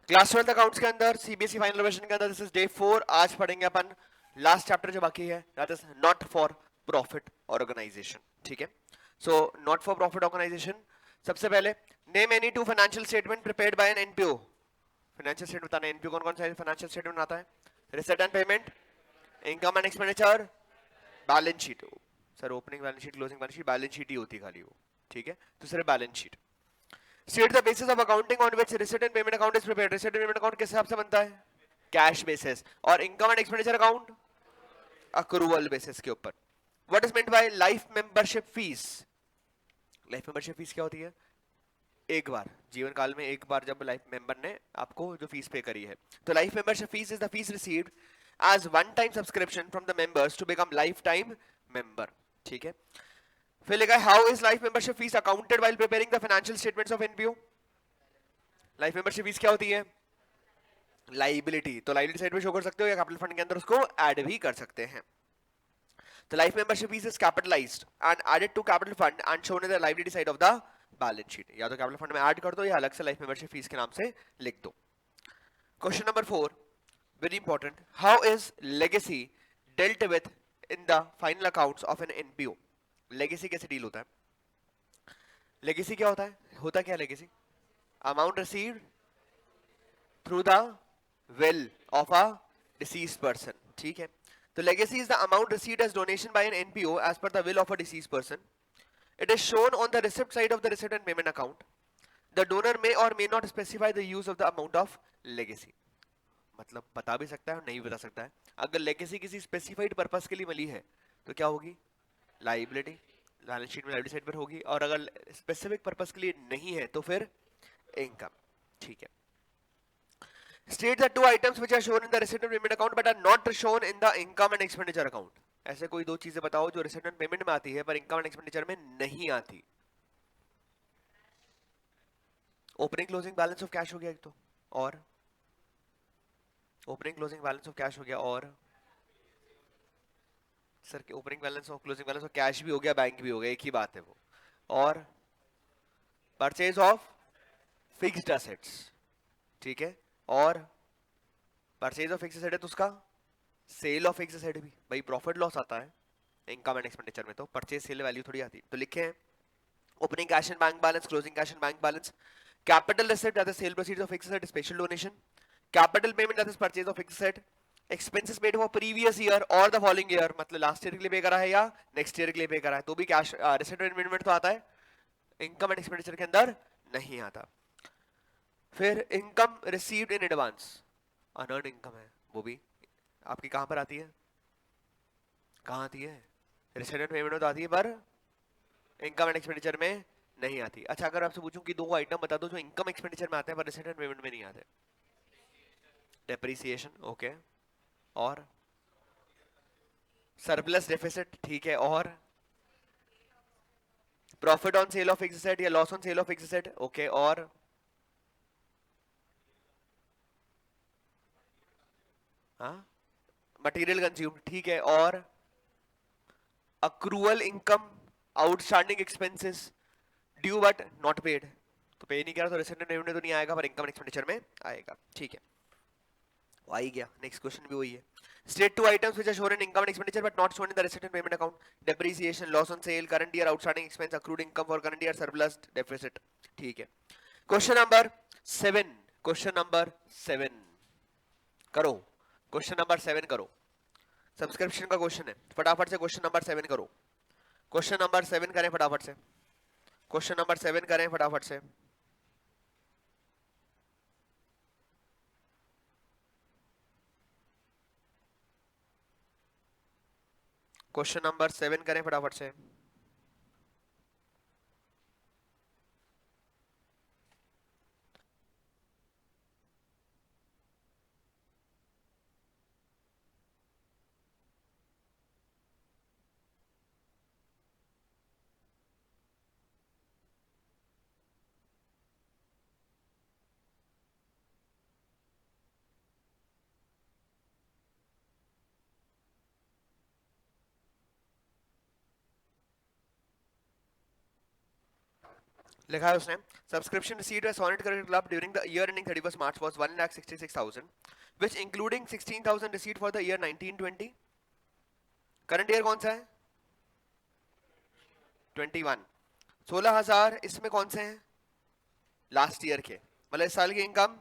Class 12 accounts के अंदर CBSE final version के अंदर दिस इज डे 4। आज पढ़ेंगे अपन लास्ट चैप्टर जो बाकी है, that is not for profit organisation. ठीक है, so not for profit organisation. सबसे पहले name any two financial statement prepared by an NPO. Financial statement बताना, एनपीओ कौन कौन सा फाइनेंशियल स्टेटमेंट बनाता है? Receipt and payment, income and expenditure, balance sheet. Sir opening balance sheet, closing balance sheet, balance sheet ही होती है खाली वो। ठीक है, तो सिर्फ balance sheet. State the basis of accounting on which receipt and payment account is prepared. Receipt and payment account किस हिसाब से बनता है? Cash basis. और income and expenditure account accrual basis के ऊपर। What is meant by life membership fees? Life membership fees क्या होती है? एक बार जीवन काल में एक बार जब लाइफ मेंबर ने आपको जो फीस पे करी है, तो life membership fee is the fee received as one time subscription from the members to become lifetime member. ठीक है, फिर लिखा है how is life membership fee accounted while preparing the financial statements of NPO. Life membership fees क्या होती है? Liability. तो liability side पे शो कर सकते हो या कैपिटल फंड के अंदर उसको ऐड भी कर सकते हैं। तो life membership fee is capitalised and added to capital fund and shown in the liability side of the balance sheet. या तो कैपिटल फंड में ऐड कर दो या अलग से लाइफ मेंबरशिप फीस के नाम से लिख दो। Question number 4, very important. How is legacy dealt with in the final accounts of an NPO? Legacy कैसे डील होता है? लेगेसी क्या होता है? होता क्या legacy? Amount received through the will of a deceased person. ठीक है, तो legacy is the amount received as donation by an NPO as per the will of a deceased person. It is shown on the receipt side of the receipt and payment account. The donor may or may not specify the use of the amount of legacy. मतलब बता भी सकता है और नहीं बता सकता है। अगर लेगेसी किसी स्पेसिफाइड पर्पस के लिए मिली है तो क्या होगी? लाइबिलिटी, बैलेंस शीट में लाइबिलिटी साइड पर होगी। और अगर स्पेसिफिक पर्पस के लिए नहीं है तो फिर इनकम। ठीक है, state the two items which are shown in the receipt and payment account but are not shown in the income and expenditure account. ऐसे कोई दो चीजें बताओ जो receipt and payment में आती है पर income and expenditure में नहीं आती। Opening closing balance of cash हो गया एक तो, और opening closing balance of cash हो गया, और सर के ओपनिंग बैलेंस और क्लोजिंग बैलेंस ऑफ कैश भी हो गया, बैंक भी हो गया, एक ही बात है वो। और परचेज ऑफ फिक्स्ड एसेट्स। ठीक है, और परचेज ऑफ फिक्स्ड एसेट है तो उसका सेल ऑफ फिक्स्ड एसेट भी। भाई प्रॉफिट लॉस आता है इनकम एंड एक्सपेंडिचर में, तो परचेज सेल वैल्यू थोड़ी आती। तो लिखे हैं opening cash and bank balance, closing cash and bank balance, capital receipt that is sale proceeds of fixed asset special donation, capital payment that is purchase of fixed asset, expenses paid for previous year और the following year, मतलब last year के लिए पे करा है या next year के लिए पे करा है, तो भी कैश रिसिप्ट एंड पेमेंट तो आता है, इनकम एंड एक्सपेंडिचर के अंदर नहीं आता। फिर income received in advance, unearned income है, वो भी आपकी कहां पर आती है? कहां आती है? रिसीट एंड पेमेंट में तो आती है पर इनकम एंड एक्सपेंडिचर में नहीं आती। अच्छा, अगर आपसे पूछूं कि दो आइटम बता दो जो इनकम एक्सपेंडिचर में आते हैं पर रिसीट एंड पेमेंट में नहीं आते। डेप्रिसिएशन, ओके, और सरप्लस डेफिसिट, ठीक है, और profit on sale of fixed asset या loss on sale of fixed asset, okay, और हाँ मटेरियल कंज्यूम, ठीक है, और accrual income, outstanding expenses due but not paid, तो पे नहीं करा तो रिसीट एंड पेमेंट में तो नहीं आएगा पर इनकम एंड एक्सपेंडिचर में आएगा। ठीक है, वो आ ही गया। नेक्स्ट क्वेश्चन भी वही है। State two items which are shown in income and expenditure but not shown in the receipt and payment account. Depreciation, loss on sale, current year outstanding expense, accrued income for current year, surplus deficit. ठीक है, question number 7, question number 7 करो, question number 7 करो। Subscription का question है, फटाफट से question number 7 करो। Question number 7 करें फटाफट से, क्वेश्चन नंबर 7 करें फटाफट से। क्वेश्चन नंबर 7 करें फटाफट से। लिखा है उसने, subscription received by Sonnet cricket club during the year ending 31 March was 1,66,000 which including 16,000 received for the year 1920। Current year कौन सा है? 21। 16,000 इसमें कौन से हैं? लास्ट ईयर के, मतलब इस साल की इनकम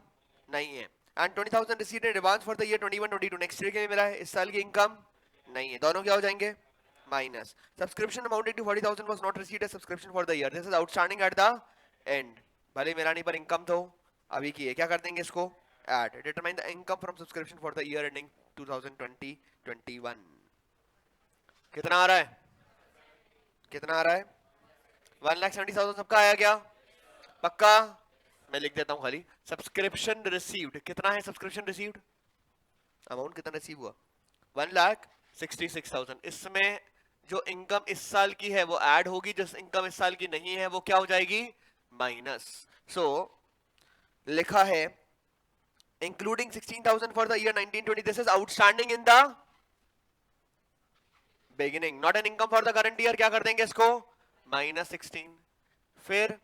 नहीं है। And 20,000 received in advance for the year 21-22, next year के लिए मिला है, इस साल की इनकम नहीं है। दोनों क्या हो जाएंगे? Minus. Subscription amounted to 40,000 was not received as subscription for the year, this is outstanding at the end. भले मेरा नहीं पर इनकम तो अभी की है, क्या कर देंगे इसको? Add. Determine the income from subscription for the year ending 2020-21। कितना आ रहा है? कितना आ रहा है? 1,70,000 सबका आया क्या? पक्का? मैं लिख देता हूं खाली, सब्सक्रिप्शन रिसीव्ड। कितना है सब्सक्रिप्शन रिसीव्ड? अमाउंट कितना रिसीव हुआ? 1,66,000। इसमें जो इनकम इस साल की है वो ऐड होगी, जो इनकम इस साल की नहीं है वो क्या हो जाएगी? माइनस। सो लिखा है including 16,000 for the year 1920, this is outstanding in the beginning, not an income for the current year. क्या कर देंगे इसको? -16। फिर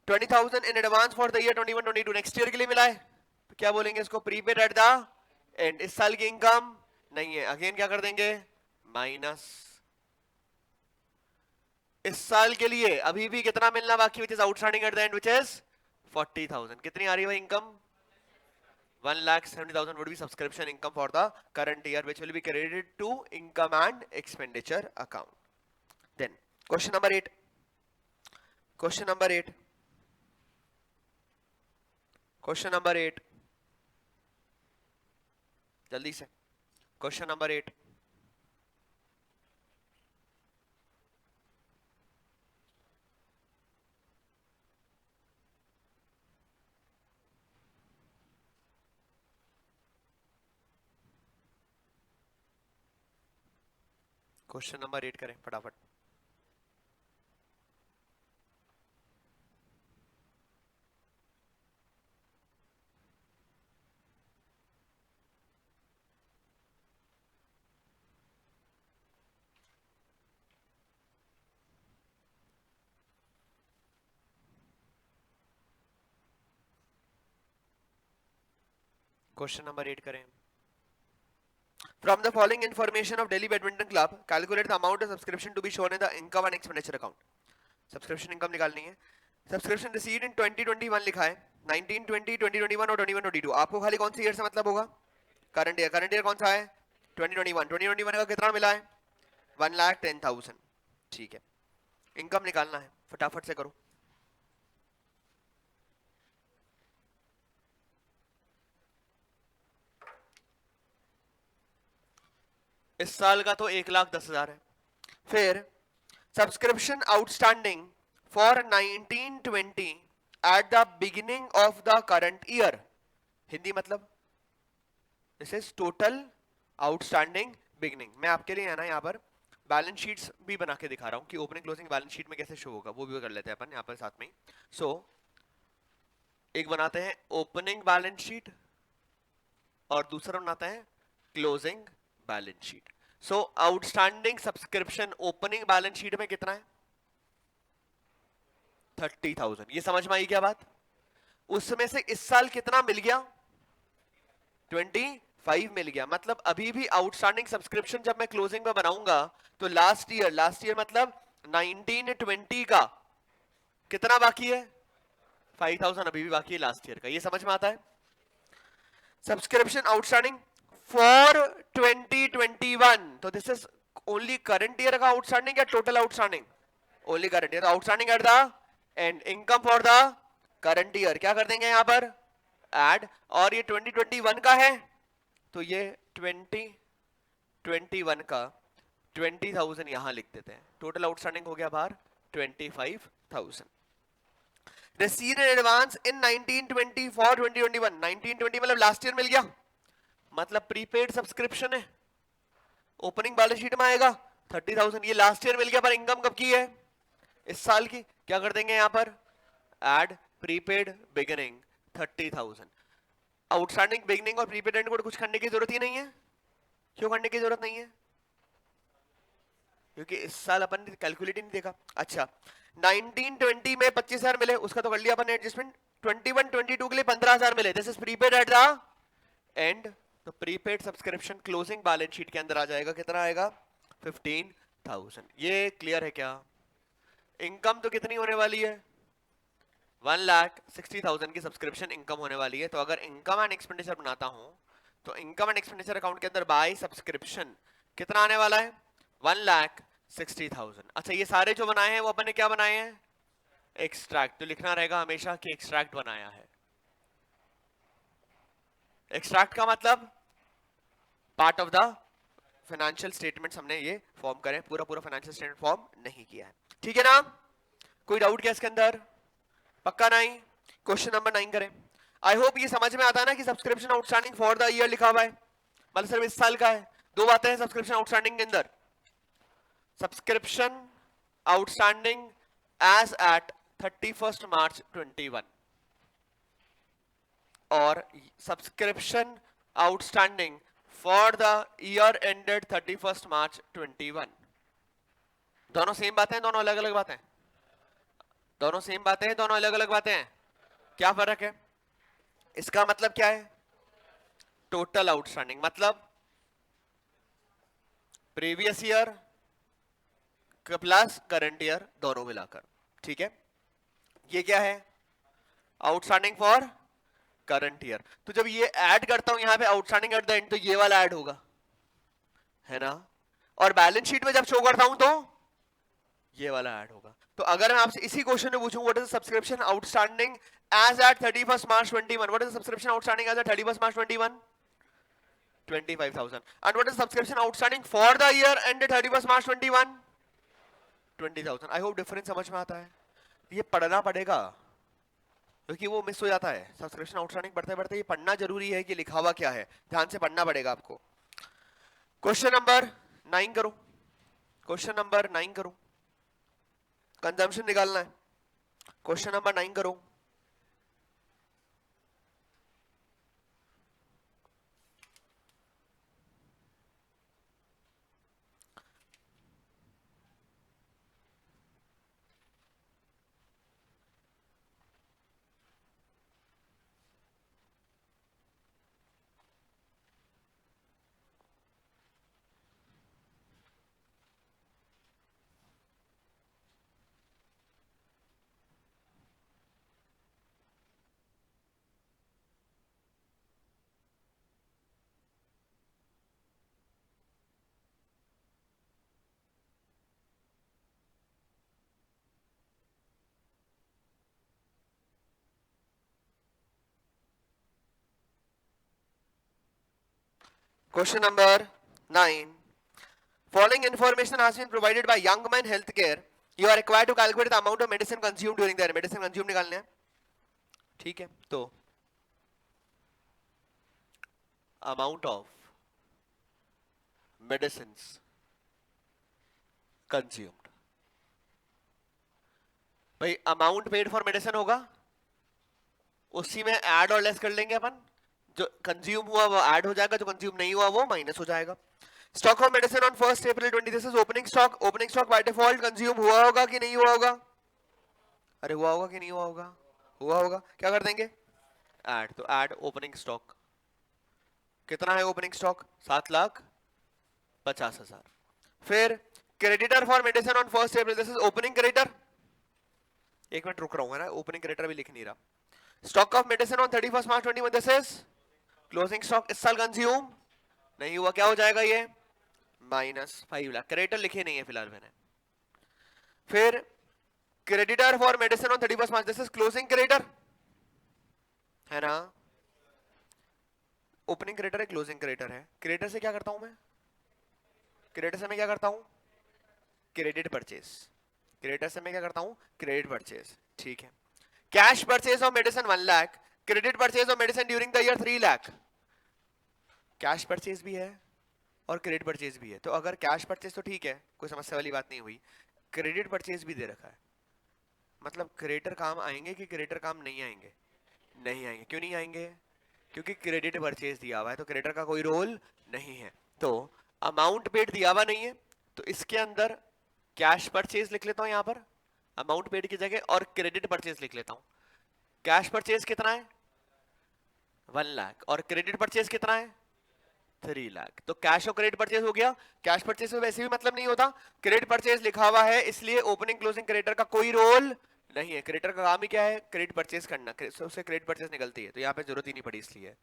20,000 in advance for the year 21-22, next year के लिए मिला है, तो क्या बोलेंगे इसको? Prepaid at the end. इस साल की इनकम नहीं है, अगेन क्या कर देंगे? माइनस। इस साल के लिए अभी भी कितना मिलना बाकी, which is outstanding at the and, which is 40,000। कितनी आ रही है भाई income? 1,70,000 would be subscription income for the current year, which will be credited to income and expenditure account. Then question number 8. Question number 8. Question number 8. जल्दी से question number 8। Question number 8 करें फटाफट। Question number 8 करें। From the following information of Delhi Badminton Club, calculate the amount of subscription to be shown in the income and expenditure account. Subscription income निकालनी है। Subscription received in 2021 लिखा है, 1920, 2021 और 21-22। आपको खाली कौन सी ईयर से मतलब होगा? Current year. करंट ईयर कौन सा है? 2021। 2021 का कितना मिला है? 1,10,000। ठीक है, इनकम निकालना है, फटाफट से करो। इस साल का तो 1,10,000 है। फिर subscription outstanding for 1920 at the beginning of the current year, Hindi मतलब this is total outstanding beginning. मैं आपके लिए है ना यहाँ पर बैलेंस शीट्स भी बना के दिखा रहा हूँ कि ओपनिंग क्लोजिंग बैलेंस शीट में कैसे शो होगा, वो भी कर लेते हैं अपन यहाँ पर साथ में। सो एक बनाते हैं ओपनिंग बैलेंस शीट और दूसरा बनाते हैं closing balance sheet. So outstanding subscription opening balance sheet में कितना है? 30,000। ये समझ में आई क्या बात? उसमें से इस साल कितना मिल गया? 25 मिल गया। मतलब अभी भी आउटस्टैंडिंग सब्सक्रिप्शन जब मैं क्लोजिंग में बनाऊंगा तो लास्ट ईयर मतलब 1920 का कितना बाकी है? 5,000 अभी भी बाकी है लास्ट ईयर का। ये समझ में आता है? सब्सक्रिप्शन आउटस्टैंडिंग फॉर 2021, तो this is only current year का आउटस्टैंडिंग या total outstanding? Only current year. Outstanding at the and, income for the current year क्या कर देंगे यहाँ पर? ऐड। और ये 2021 का है तो ये 2021 का 20,000 यहां लिख देते हैं। टोटल आउटस्टैंडिंग हो गया बाहर 25,000। Received in advance in 1920 for 2021, 1920 मतलब लास्ट ईयर मिल गया, मतलब प्रीपेड सब्सक्रिप्शन है, ओपनिंग बैलेंस शीट में आएगा 30,000। ये लास्ट ईयर मिल गया पर इनकम कब की है? इस साल की। क्या कर देंगे यहाँ पर? Add prepaid beginning 30,000। Outstanding beginning और प्रीपेड एंड को कुछ करने की जरूरत ही नहीं है। क्यों करने की जरूरत नहीं है? क्योंकि इस साल अपन ने कैलकुलेट ही नहीं देखा। अच्छा, 1920 में 25,000 मिले, उसका तो कर लिया अपन एडजस्टमेंट। 21 22 के लिए 15,000 मिले, this is prepaid at the end. तो prepaid subscription closing balance sheet के अंदर आ जाएगा, कितना आएगा? 15,000। ये क्लियर है क्या? इनकम तो कितनी होने वाली है? 1,60,000 की सब्सक्रिप्शन इनकम होने वाली है। तो अगर इनकम एंड एक्सपेंडिचर बनाता हूं तो इनकम एंड एक्सपेंडिचर अकाउंट के अंदर बाय सब्सक्रिप्शन कितना आने वाला है? 1,60,000। अच्छा, ये सारे जो बनाए हैं वो अपन ने क्या बनाए हैं? एक्सट्रैक्ट। तो लिखना रहेगा हमेशा कि एक्सट्रैक्ट बनाया है। एक्सट्रैक्ट का मतलब part of the financial statements हमने ये फॉर्म करें, पूरा पूरा फाइनेंशियल स्टेटमेंट फॉर्म नहीं किया है। ठीक है ना? कोई डाउट क्या इसके अंदर? पक्का नहीं? क्वेश्चन नंबर 9 करें। आई होप ये समझ में आता है ना कि subscription outstanding for the year लिखा हुआ है, मतलब सिर्फ इस साल का है। दो बातें हैं सब्सक्रिप्शन आउटस्टैंडिंग के अंदर। Subscription outstanding as at 31 March 21 और subscription outstanding for the year ended 31 March 21। दोनों सेम बातें हैं, दोनों अलग अलग बातें हैं? दोनों सेम बातें हैं, दोनों अलग अलग बातें हैं? क्या फर्क है? इसका मतलब क्या है? टोटल आउटस्टैंडिंग मतलब previous year plus current year दोनों मिलाकर। ठीक है? ये क्या है? Outstanding for current year. तो जब ये ऐड करता हूं यहां पे आउटस्टैंडिंग एट द एंड, तो ये वाला ऐड होगा, है ना? और बैलेंस शीट में जब शो करता हूं तो ये वाला ऐड होगा। तो अगर मैं आपसे इसी क्वेश्चन में पूछूं what is subscription outstanding as at 31 March 21, what is subscription outstanding as at 31 March 21? 25,000. And what is subscription outstanding for the year ended 31st March 21? 20,000. I hope difference समझ में आता है। ये पढ़ना पड़ेगा क्योंकि वो मिस हो जाता है। सब्सक्रिप्शन आउटस्टैंडिंग बढ़ते बढ़ते ये पढ़ना जरूरी है कि लिखा हुआ क्या है, ध्यान से पढ़ना पड़ेगा आपको। क्वेश्चन नंबर 9 करो। क्वेश्चन नंबर 9 करो, कंजम्पशन निकालना है। क्वेश्चन नंबर 9 करो। Question number 9. Following information has been provided by Young Man Healthcare. You are required to calculate the amount of medicine consumed during the year. Medicine consumed निकालने हैं, ठीक है? तो amount of medicines consumed, भाई amount paid for medicine होगा, उसी में add और less कर लेंगे अपन। जो कंज्यूम हुआ वो ऐड हो जाएगा, जो कंज्यूम नहीं हुआ वो माइनस हो जाएगा। Stock of medicine on 1 April 20, this is opening stock. Opening stock by default consume हुआ होगा कि नहीं हुआ होगा? अरे हुआ होगा कि नहीं हुआ होगा? हुआ होगा। क्या कर देंगे? ऐड। तो ऐड ओपनिंग स्टॉक। कितना है ओपनिंग स्टॉक? 7,50,000। फिर creditor for medicine on 1 April, this is opening creditor. एक मिनट रुक रहा हूं, है ना, ओपनिंग क्रेडिटर भी लिख नहीं रहा। Stock of medicine on 31 March 21, this is closing stock. इस साल कंज्यूम नहीं हुआ, क्या हो जाएगा ये? -5 लाख। क्रेडिटर लिखे नहीं है फिलहाल मैंने। फिर creditor for medicine on 31 March, this is closing creditor, है ना? ओपनिंग क्रेडिटर है, क्लोजिंग क्रेडिटर है। क्रेडिटर से क्या करता हूं मैं? क्रेडिटर से मैं क्या करता हूं? Credit purchase. क्रेडिटर से मैं क्या करता हूं? क्रेडिट परचेज, ठीक है। Cash purchase of medicine 1 lakh, credit purchase of medicine during the year 3 lakh. Cash purchase भी है और क्रेडिट परचेज भी है। तो अगर कैश परचेज तो ठीक है, कोई समस्या वाली बात नहीं हुई। क्रेडिट परचेज भी दे रखा है, मतलब क्रेडिटर काम आएंगे कि क्रेडिटर काम नहीं आएंगे? नहीं आएंगे। क्यों नहीं आएंगे? क्योंकि क्रेडिट परचेज दिया हुआ है, तो क्रेडिटर का कोई रोल नहीं है। तो अमाउंट पेड दिया हुआ नहीं है, तो इसके अंदर कैश परचेज लिख लेता हूं यहां पर, अमाउंट पेड की जगह और क्रेडिट परचेज लिख लेता हूं। कैश परचेज कितना है 1 लाख और क्रेडिट परचेज कितना है 3 लाख। तो कैश और क्रेडिट परचेज हो गया। कैश परचेज में वैसे भी मतलब नहीं होता, क्रेडिट परचेज लिखा हुआ है इसलिए ओपनिंग क्लोजिंग क्रेडिटर का कोई रोल नहीं है। क्रेडिटर का काम ही क्या है क्रेडिट परचेज करना, उससे क्रेडिट परचेज निकलती है, तो यहाँ पे जरूरत ही नहीं पड़ी इसलिए।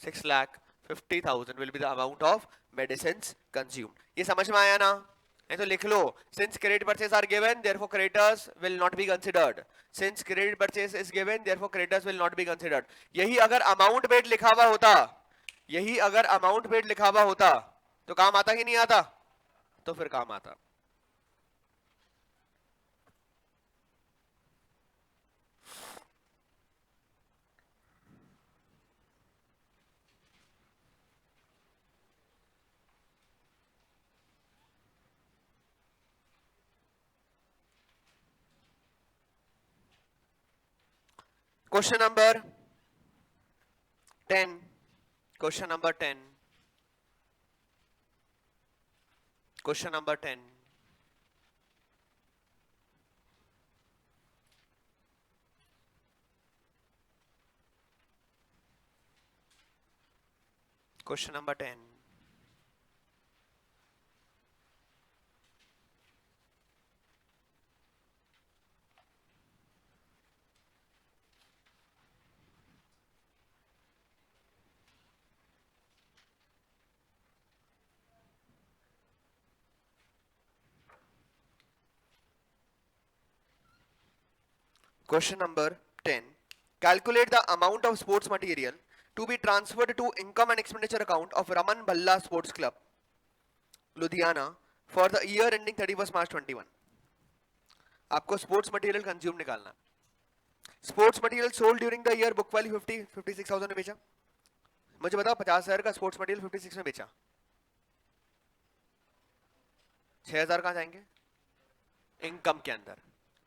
6,50,000 will be the amount of medicines consumed। ये समझ में आया ना? नहीं तो लिख लो, since credit purchase are given therefore creditors will not be considered। since credit purchase is given therefore creditors will not be considered। यही अगर amount paid लिखा हुआ होता, यही अगर amount paid लिखा हुआ होता तो काम आता कि नहीं आता? तो फिर काम आता। Question number 10, question number 10, question number 10, question number 10। Question number 10. Calculate the amount of sports material to be transferred to income and expenditure account of Raman Bhalla Sports Club, Ludhiana for the year ending 31st March 21। आपको sports material consume निकालना। Sports material sold during the year book value 56,000 में बेचा। मुझे बताओ 50,000 का sports material 56 में बेचा, 6,000 कहां जाएंगे? इनकम के अंदर,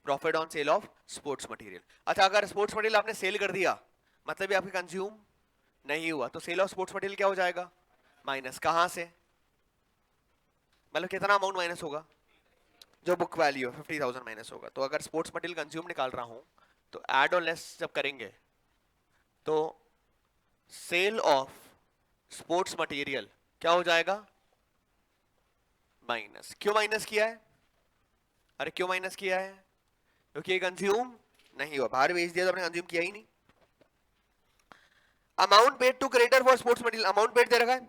profit on sale of sports material. अच्छा अगर स्पोर्ट्स मटेरियल आपने सेल कर दिया मतलब ये आपके कंज्यूम नहीं हुआ, तो सेल ऑफ स्पोर्ट्स मटेरियल क्या हो जाएगा? माइनस। कहां से? मतलब कितना अमाउंट माइनस होगा? जो बुक वैल्यू है 50,000 माइनस होगा। तो अगर स्पोर्ट्स मटेरियल कंज्यूम निकाल रहा हूं तो एड और लेस जब करेंगे तो सेल ऑफ स्पोर्ट्स मटेरियल क्या हो जाएगा? माइनस। क्यों माइनस किया है? अरे क्यों माइनस किया है? क्योंकि ये कंज्यूम नहीं हुआ, बाहर बेच दिया तो आपने कंज्यूम किया ही नहीं। Amount paid to creditor for sports material, amount paid दे रखा है।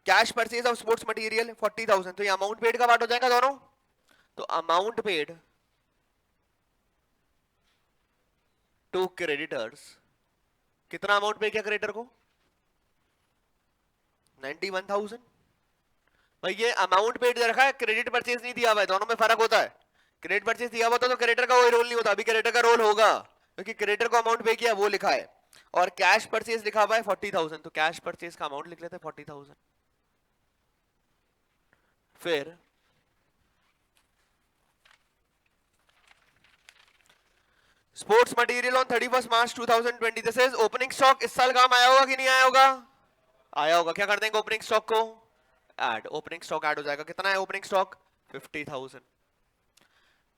Cash purchase of sports material 40,000, तो ये अमाउंट पेड का पार्ट हो जाएगा दोनों। तो अमाउंट पेड टू क्रेडिटर्स, कितना अमाउंट पे किया क्रेडिटर को? 91,000। भाई ये अमाउंट पेड दे रखा है, क्रेडिट परचेज नहीं दिया हुआ है, दोनों में फर्क होता है। क्रेडिट परचेज दिया हुआ तो क्रेडिटर का कोई रोल नहीं होता, अभी क्रेडिटर का रोल होगा क्योंकि क्रेडिटर को अमाउंट पे किया वो लिखा है। और कैश परचेज लिखा हुआ है 40,000, तो कैश परचेज का अमाउंट लिख लेते हैं 40,000। फिर sports material on 31st March 2020, this is opening stock. इस साल काम आया होगा कि नहीं आया होगा? आया होगा। क्या कर देंगे ओपनिंग स्टॉक को? ऐड। ओपनिंग स्टॉक ऐड हो जाएगा। कितना है opening stock? 50,000।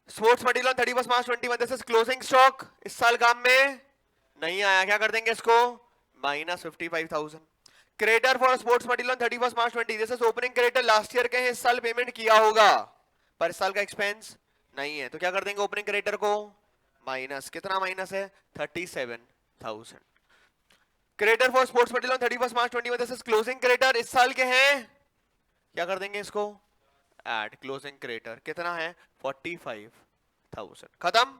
Sports material on 31st March 21, this is closing stock. इस साल काम में नहीं आया, क्या कर देंगे इसको? Minus 55,000। Creditor for sports material on 31st March 20, this is opening creditor, last year के हैं, इस साल पेमेंट किया होगा पर इस साल का एक्सपेंस नहीं है, तो क्या कर देंगे ओपनिंग क्रेडिटर को? माइनस। कितना माइनस है? 37,000। Creditor for sports material on 31st March 21, this is closing creditor, इस साल के हैं, क्या कर देंगे इसको? ऐड। क्लोजिंग क्रेडिटर कितना है? 45,000। खत्म।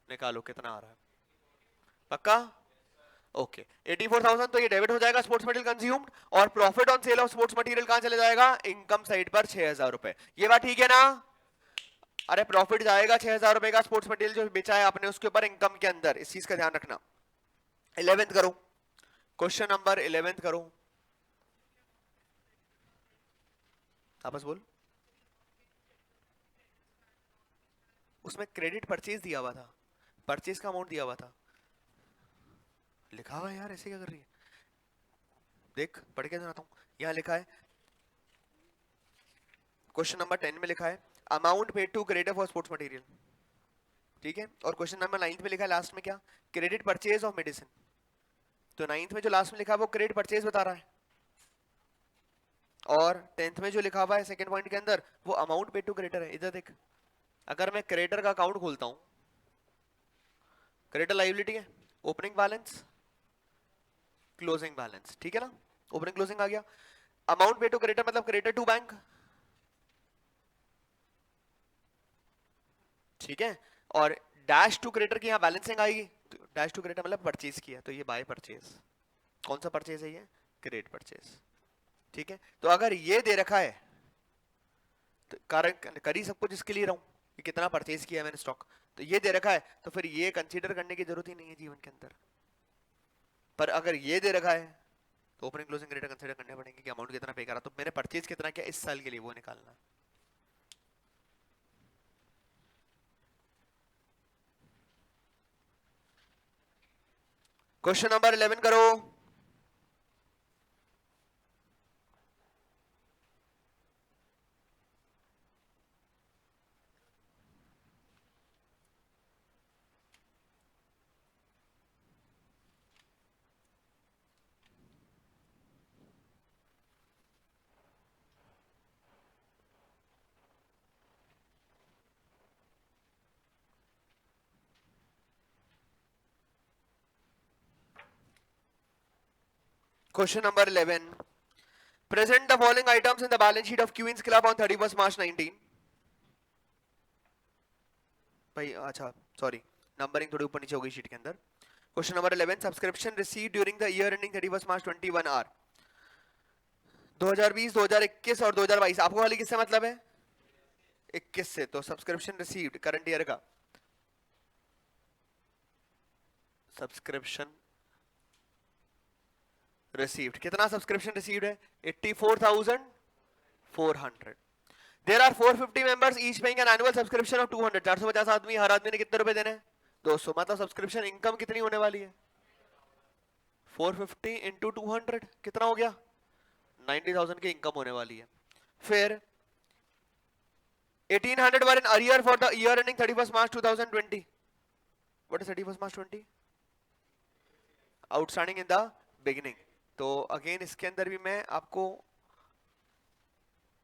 निकालो कितना आ रहा है। पक्का? ओके। 84,000 तो ये डेबिट हो जाएगा स्पोर्ट्स मटेरियल कंज्यूम्ड, और profit on sale of sports material कहां चले जाएगा? इनकम साइड पर 6,000 रुपए। ये बात ठीक है ना? अरे प्रॉफिट जाएगा 6,000 रुपए का स्पोर्ट्स मटेरियल जो बेचा है आपने उसके ऊपर इनकम के अंदर, इस चीज का ध्यान रखना। 11th करो, क्वेश्चन नंबर 11th करो। आपस बोल। उसमें क्रेडिट परचेज दिया हुआ था, परचेज का अमाउंट दिया हुआ था, लिखा हुआ है यार, ऐसे क्या कर रही है? देख पढ़ के सुनाता हूं। यहां लिखा है क्वेश्चन नंबर 10 में लिखा है amount paid to creditor for sports material, ठीक है। और क्वेश्चन नंबर 9 में लिखा है लास्ट में क्या, क्रेडिट परचेज ऑफ मेडिसिन। तो 9 में जो लास्ट में लिखा है वो क्रेडिट परचेज बता रहा है, और 10th में जो लिखा हुआ है सेकंड पॉइंट के अंदर वो अमाउंट पेड टू क्रेडिटर है। इधर देख, अगर मैं क्रेडिटर का अकाउंट खोलता हूं, क्रेडिटर लायबिलिटी है, ओपनिंग बैलेंस, क्लोजिंग बैलेंस, ठीक है ना, ओपनिंग क्लोजिंग आ गया। अमाउंट पेड टू क्रेडिटर मतलब क्रेडिटर टू बैंक, ठीक है। और डैश टू क्रेडिटर की यहाँ बैलेंसिंग आएगी, तो डैश टू क्रेडिटर मतलब परचेज किया, तो ये बाय परचेज, कौन सा परचेज है ये, क्रेडिट परचेज, ठीक है। तो अगर ये दे रखा है तो कारण कर ही सब कुछ इसके लिए रहा हूं कि कितना परचेज किया है मैंने स्टॉक, तो ये दे रखा है तो फिर ये कंसीडर करने की जरूरत ही नहीं है जीवन के अंदर। पर अगर ये दे रखा है तो ओपनिंग क्लोजिंग क्रेडिटर कंसीडर करने पड़ेंगे कि अमाउंट कितना पे करा, तो मैंने परचेज कितना किया इस साल के लिए वो निकालना। क्वेश्चन नंबर 11 करो। Question number 11. Present the following items in the balance sheet of Queen's Club on 31st March 19. भाई अच्छा सॉरी, नंबरिंग थोड़ी ऊपर नीचे हो गई शीट के अंदर। Question number 11, subscription receive during the year ending 31st March 21 or 2020, 2021 और 2022। आपको खाली किससे मतलब है, 21 से। तो सब्सक्रिप्शन रिसीव्ड करंट ईयर का, सब्सक्रिप्शन रिसीव्ड, कितना सब्सक्रिप्शन रिसीव्ड है, 84,400। There are 450 members each paying an annual subscription of 200, 450 आदमी, हर आदमी ने कितने रुपए देने हैं, 200। मतलब सब्सक्रिप्शन इनकम कितनी होने वाली है, 450 इंटू 200 कितना हो गया, 90,000 की इनकम होने वाली है। फिर 1800 were in arrear for the year ending 31st March 2020। What is 31st March 20, outstanding in the beginning. तो अगेन इसके अंदर भी मैं आपको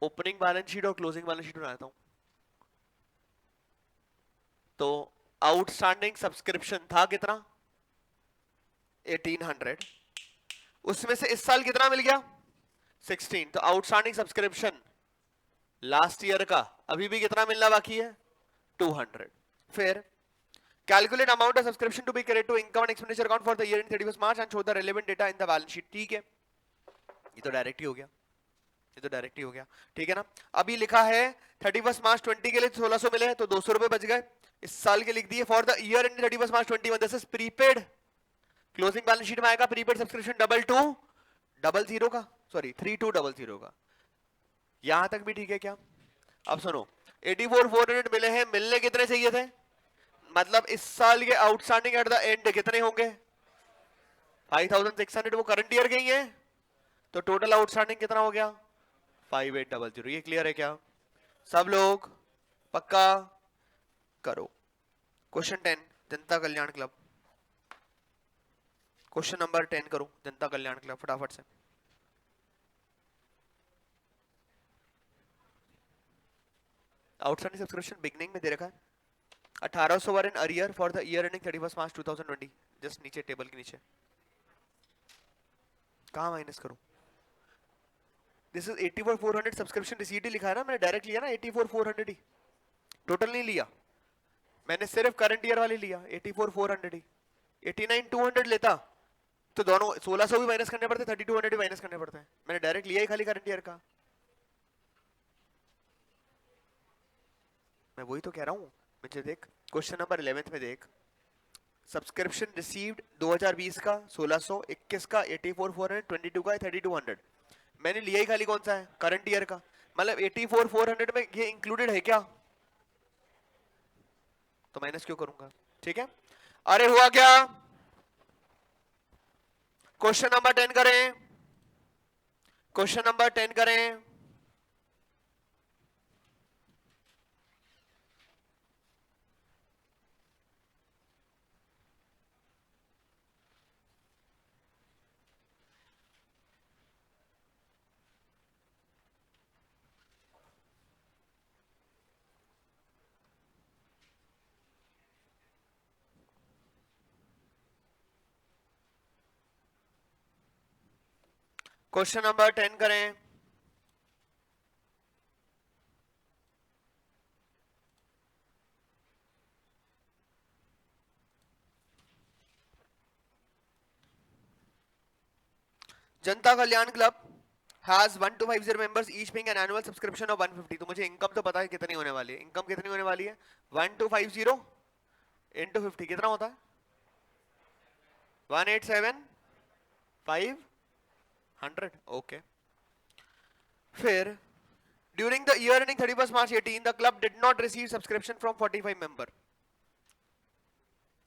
ओपनिंग बैलेंस शीट और क्लोजिंग बैलेंस शीट बनाता हूं। तो आउटस्टैंडिंग सब्सक्रिप्शन था कितना, 1800, उसमें से इस साल कितना मिल गया, 16। तो आउटस्टैंडिंग सब्सक्रिप्शन लास्ट ईयर का अभी भी कितना मिलना बाकी है, 200। फिर calculate amount of subscription to be credit to income and expenditure account for the year in 31st March and show the relevant data in the balance sheet. ठीक है, ये तो डायरेक्ट ही हो गया, ये तो डायरेक्ट ही हो गया, ठीक है ना। अभी लिखा है 31st मार्च 20 के लिए 1600 मिले हैं, तो 200 रुपए बच गए। इस साल के लिख दिए for the year and 31st March 21, this is prepaid. Closing balance sheet में आएगा प्रीपेड सब्सक्रिप्शन 2200 का, सॉरी 3200 का। यहां तक भी ठीक है क्या। अब सुनो, 84,400 मिले हैं, मिलने कितने चाहिए थे, मतलब इस साल के आउटस्टैंडिंग एट द एंड कितने होंगे, 5,600, वो करंट ईयर के ही है। तो टोटल आउटस्टैंडिंग कितना हो गया, 5800। ये क्लियर है क्या सब लोग, पक्का करो। क्वेश्चन 10, जनता कल्याण क्लब, क्वेश्चन नंबर 10 करो, जनता कल्याण क्लब फटाफट से। आउटस्टैंडिंग सब्सक्रिप्शन बिगनिंग में दे रखा है 1800 were in arrear for the year ending 31st March 2020, just नीचे टेबल के नीचे। कहां माइनस करूं, दिस इज 84,400 सब्सक्रिप्शन रिसीट ही लिखा है ना, मैंने डायरेक्ट लिया ना 84,400 ही, टोटल नहीं लिया मैंने, सिर्फ करंट ईयर वाली लिया 84,400 ही। 89,200 लेता तो दोनों 1600 भी माइनस करने पड़ते, 3200 भी माइनस करने पड़ते हैं, मैंने डायरेक्ट लिया ही खाली करंट ईयर का। मैं वही तो कह रहा हूं, मुझे देख क्वेश्चन नंबर 11 में देख, सब्सक्रिप्शन रिसीव्ड 2020 का 1600, 21 का 84,400, 22 का 3200, मैंने लिया ही खाली कौन सा है, करंट ईयर का। मतलब 84,400 में ये इंक्लूडेड है क्या, तो माइनस क्यों करूंगा, ठीक है। अरे हुआ क्या, क्वेश्चन नंबर 10 करें, क्वेश्चन नंबर 10 करें। क्वेश्चन नंबर 10 करें। जनता कल्याण club has 1250 members each paying an annual subscription of 150। तो मुझे इनकम तो पता है कितनी होने वाली है। इनकम कितनी होने वाली है? 1250 into 50 कितना होता है? 187,500। ओके। फिर during the year ending 31 March 18 the club did not receive subscription from 45 member.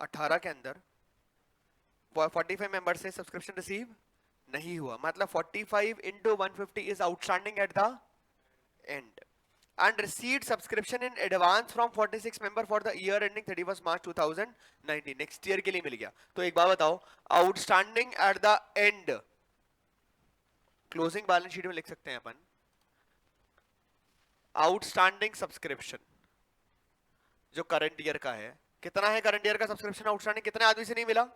18 के अंदर 45 मेंबर से सब्सक्रिप्शन रिसीव नहीं हुआ, मतलब 45 into 150 is outstanding at the end and received subscription in advance from 46 member for the year ending 31st March 2019। next year के लिए मिल गया। तो एक बात बताओ, outstanding at the end closing balance sheet में लिख सकते हैं अपन, outstanding subscription जो करंट ईयर का है, कितना है करंट ईयर का सब्सक्रिप्शन आउटस्टैंडिंग? कितने आदमी से नहीं मिला?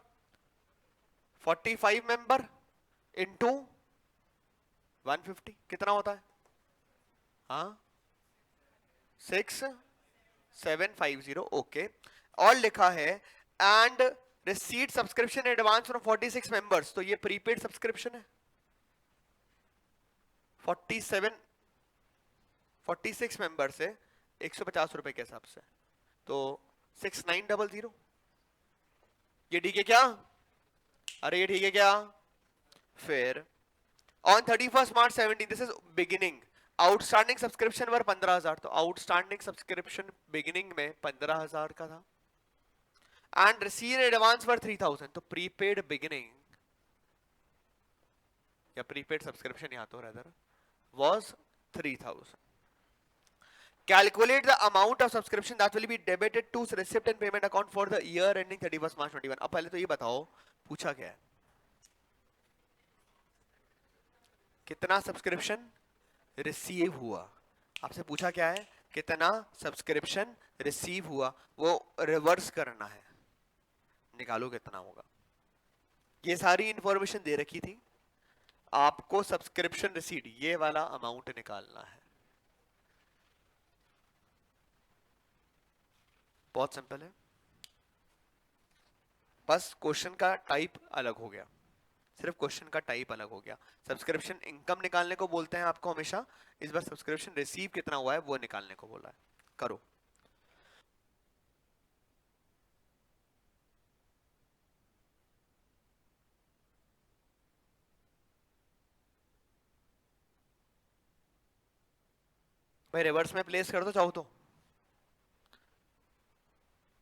45 मेंबर इनटू 150 कितना होता है? हाँ 6750। ओके। और लिखा है and receipt subscription advance from 46 members, तो ये प्रीपेड सब्सक्रिप्शन है। 46 मेंबर से 150 रुपए के हिसाब से, तो 6900। ये ठीक है क्या? अरे ये ठीक है क्या? फिर on 31st March 17 this is beginning, outstanding subscription were 15,000। तो आउटस्टैंडिंग सब्सक्रिप्शन बिगिनिंग में 15,000 का था एंड रिसीव एडवांस वर 3,000। तो प्रीपेड बिगिनिंग या प्रीपेड सब्सक्रिप्शन यहां तो rather was 3,000। Calculate the amount of subscription that will be debited to receipt and payment account for the year ending 31st March 21। अब पहले तो ये बताओ पूछा क्या है, कितना सब्सक्रिप्शन रिसीव हुआ? आपसे पूछा क्या है? कितना सब्सक्रिप्शन रिसीव हुआ, वो रिवर्स करना है, निकालो कितना होगा। ये सारी इंफॉर्मेशन दे रखी थी आपको, सब्सक्रिप्शन रिसीट ये वाला अमाउंट निकालना है। बहुत सिंपल है, बस क्वेश्चन का टाइप अलग हो गया, सिर्फ क्वेश्चन का टाइप अलग हो गया। सब्सक्रिप्शन इनकम निकालने को बोलते हैं आपको हमेशा, इस बार सब्सक्रिप्शन रिसीव कितना हुआ है वो निकालने को बोला है। करो। भाई रिवर्स में प्लेस कर दो चाहो तो।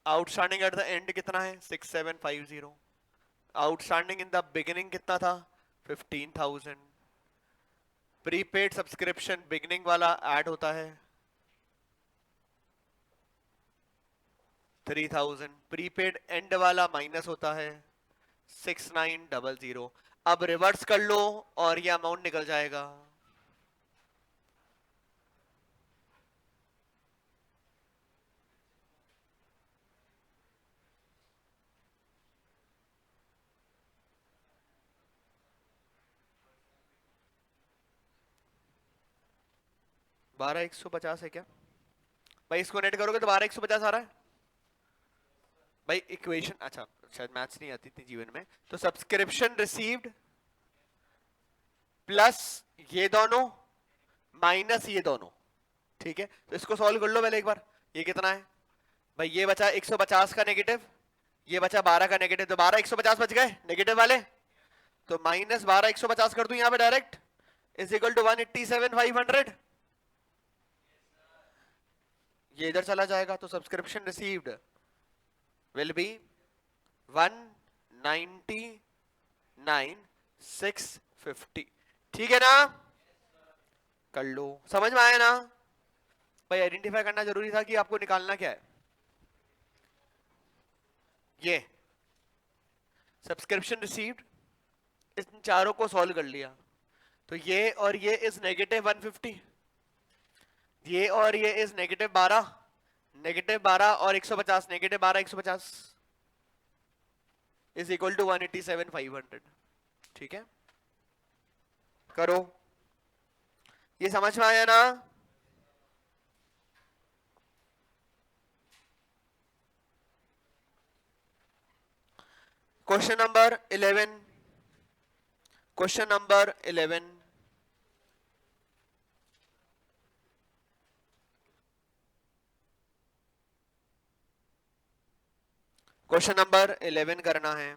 आउटस्टैंडिंग एट द एंड कितना है? 6750। आउटस्टैंडिंग इन द बिगिनिंग कितना था? 15,000। प्रीपेड सब्सक्रिप्शन बिगिनिंग वाला ऐड होता है 3,000, प्रीपेड एंड वाला माइनस होता है 6900। अब रिवर्स कर लो और ये अमाउंट निकल जाएगा। बारह 150 है क्या भाई? इसको नेट करोगे तो 12,150 आ रहा है भाई। इक्वेशन अच्छा शायद मैथ्स नहीं आती थी जीवन में। तो सब्सक्रिप्शन रिसीव्ड प्लस ये दोनों माइनस ये दोनों, ठीक है। तो इसको सॉल्व कर लो पहले एक बार। ये कितना है भाई? ये बचा 150 का नेगेटिव, ये बचा 12 का नेगेटिव, तो 12 150 बच गए नेगेटिव वाले, तो माइनस 12 150 कर दूं यहां पे डायरेक्ट, इज इक्वल टू 187,500। ये इधर चला जाएगा, तो सब्सक्रिप्शन रिसीव्ड विल बी 199,650। ठीक है ना? कर लो, समझ में आया ना भाई? आइडेंटिफाई करना जरूरी था कि आपको निकालना क्या है। ये सब्सक्रिप्शन रिसीव्ड, इन चारों को सॉल्व कर लिया, तो ये और ये इज नेगेटिव 150, ये और ये इज नेगेटिव 12, नेगेटिव 12 और 150, नेगेटिव 12 150 इज इक्वल टू 187,500। ठीक है, करो। ये समझ में आया ना? Question number 11। Question number 11। Question number 11 करना है।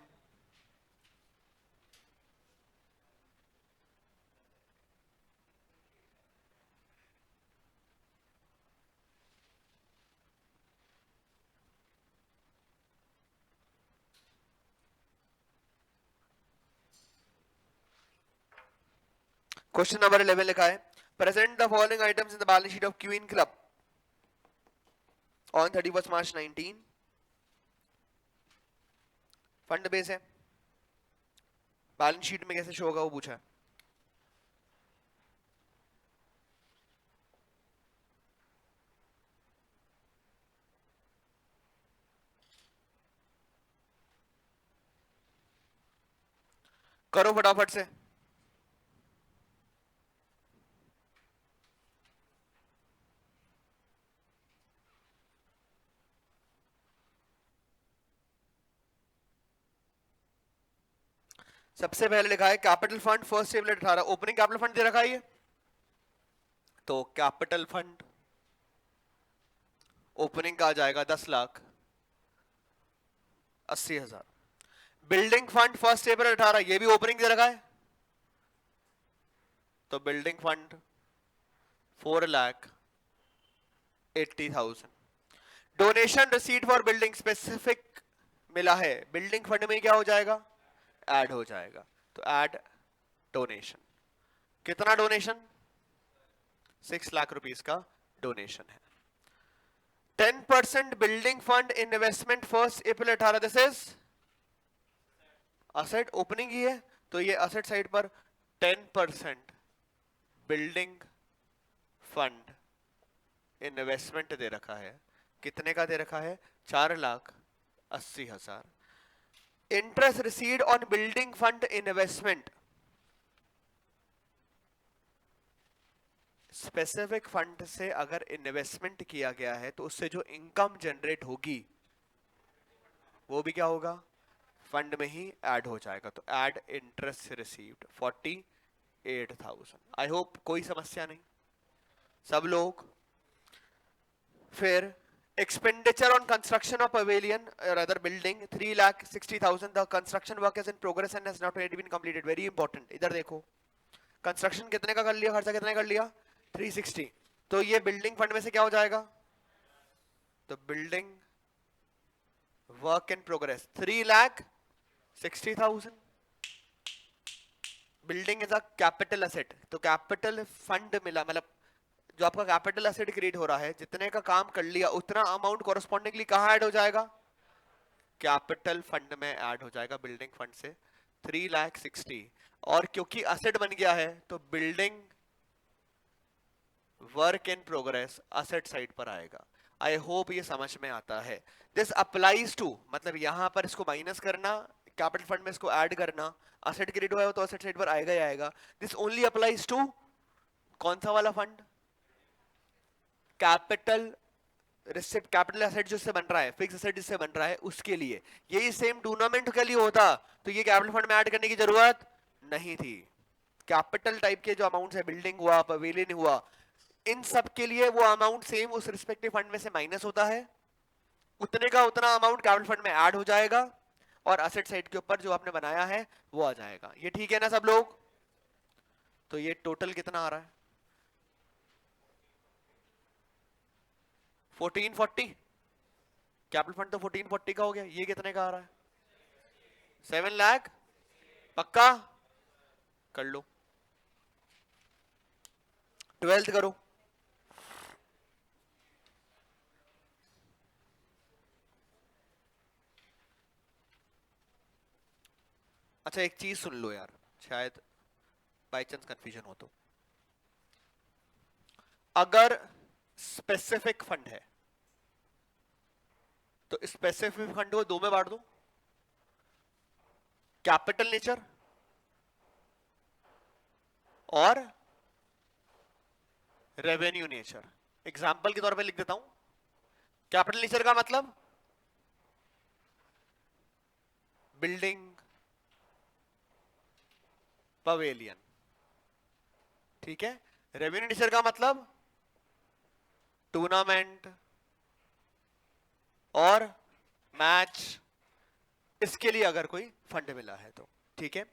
क्वेश्चन नंबर 11 लिखा है, present the following items in the balance sheet of queen club on 31 March 19। Fund base है, बैलेंस शीट में कैसे शो होगा वो पूछा है। करो फटाफट से। सबसे पहले लिखा है capital fund first table 18, opening capital fund दे रखा है ये, तो कैपिटल फंड ओपनिंग का आ जाएगा 10,80,000। बिल्डिंग फंड फर्स्ट टेबल 18, ये भी ओपनिंग दे रखा है, तो building fund 4,80,000। Donation receipt for building specific मिला है, बिल्डिंग फंड में क्या हो जाएगा, ऐड हो जाएगा, तो ऐड डोनेशन। कितना डोनेशन, 6 लाख रुपीस का डोनेशन है। 10% building fund investment first April 18, this is asset, opening ही है, तो ये असेट साइड पर 10% बिल्डिंग फंड इन्वेस्टमेंट दे रखा है। कितने का दे रखा है, 4,80,000। Interest received on building fund investment, specific fund से अगर इन्वेस्टमेंट किया गया है तो उससे जो इनकम जनरेट होगी वो भी क्या होगा, फंड में ही ऐड हो जाएगा, तो add interest received 48,000। I hope कोई समस्या नहीं सब लोग। फिर expenditure on construction of pavilion और other building 3,60,000, the construction work is in progress and has not yet been completed. Very important, इधर देखो कंस्ट्रक्शन कितने का कर लिया, खर्चा कितने कर लिया, 360, तो ये बिल्डिंग फंड में से क्या हो जाएगा, तो building work in progress 3,60,000। Building is a capital asset, तो कैपिटल फंड मिला, मतलब जो आपका कैपिटल असेट क्रिएट हो रहा है, जितने का काम कर लिया उतना अमाउंट कोरस्पॉन्डिंगली कहां ऐड हो जाएगा, कैपिटल फंड में ऐड हो जाएगा, बिल्डिंग फंड से 3,60,000। और क्योंकि असेट बन गया है तो building work in progress asset side पर आएगा। आई होप ये समझ में आता है। दिस अप्लाइज टू, मतलब यहां पर इसको माइनस करना, कैपिटल फंड में इसको ऐड करना, असेट क्रिएट हुआ है तो असेट साइड पर आएगा ही आएगा। दिस ओनली अप्लाइज टू कौन सा वाला fund, capital receipt, capital asset जिससे बन रहा है, फिक्स एसेट जिससे बन रहा है उसके लिए। यही सेम टूर्नामेंट के लिए होता तो ये कैपिटल फंड में ऐड करने की जरूरत नहीं थी। कैपिटल टाइप के जो अमाउंट है, बिल्डिंग हुआ, पवेलियन हुआ, इन सब के लिए वो अमाउंट सेम उस रिस्पेक्टिव फंड में से माइनस होता है, उतने का उतना अमाउंट कैपिटल फंड में ऐड हो जाएगा और असेट साइड के ऊपर जो आपने बनाया है वो आ जाएगा। ये ठीक है ना सब लोग? तो ये टोटल कितना आ रहा है, 1440। कैपिटल फंड तो 1440 का हो गया, ये कितने का आ रहा है, 7 लाख। पक्का कर लो, 12th करो। अच्छा एक चीज सुन लो यार, शायद बाई चांस कंफ्यूजन हो तो, अगर स्पेसिफिक फंड है तो स्पेसिफिक फंड को दो में बांट दो, कैपिटल नेचर और रेवेन्यू नेचर। एग्जाम्पल के तौर पे लिख देता हूं, कैपिटल नेचर का मतलब बिल्डिंग, पवेलियन, ठीक है। रेवेन्यू नेचर का मतलब टूर्नामेंट और मैच, इसके लिए अगर कोई फंड मिला है तो, ठीक है।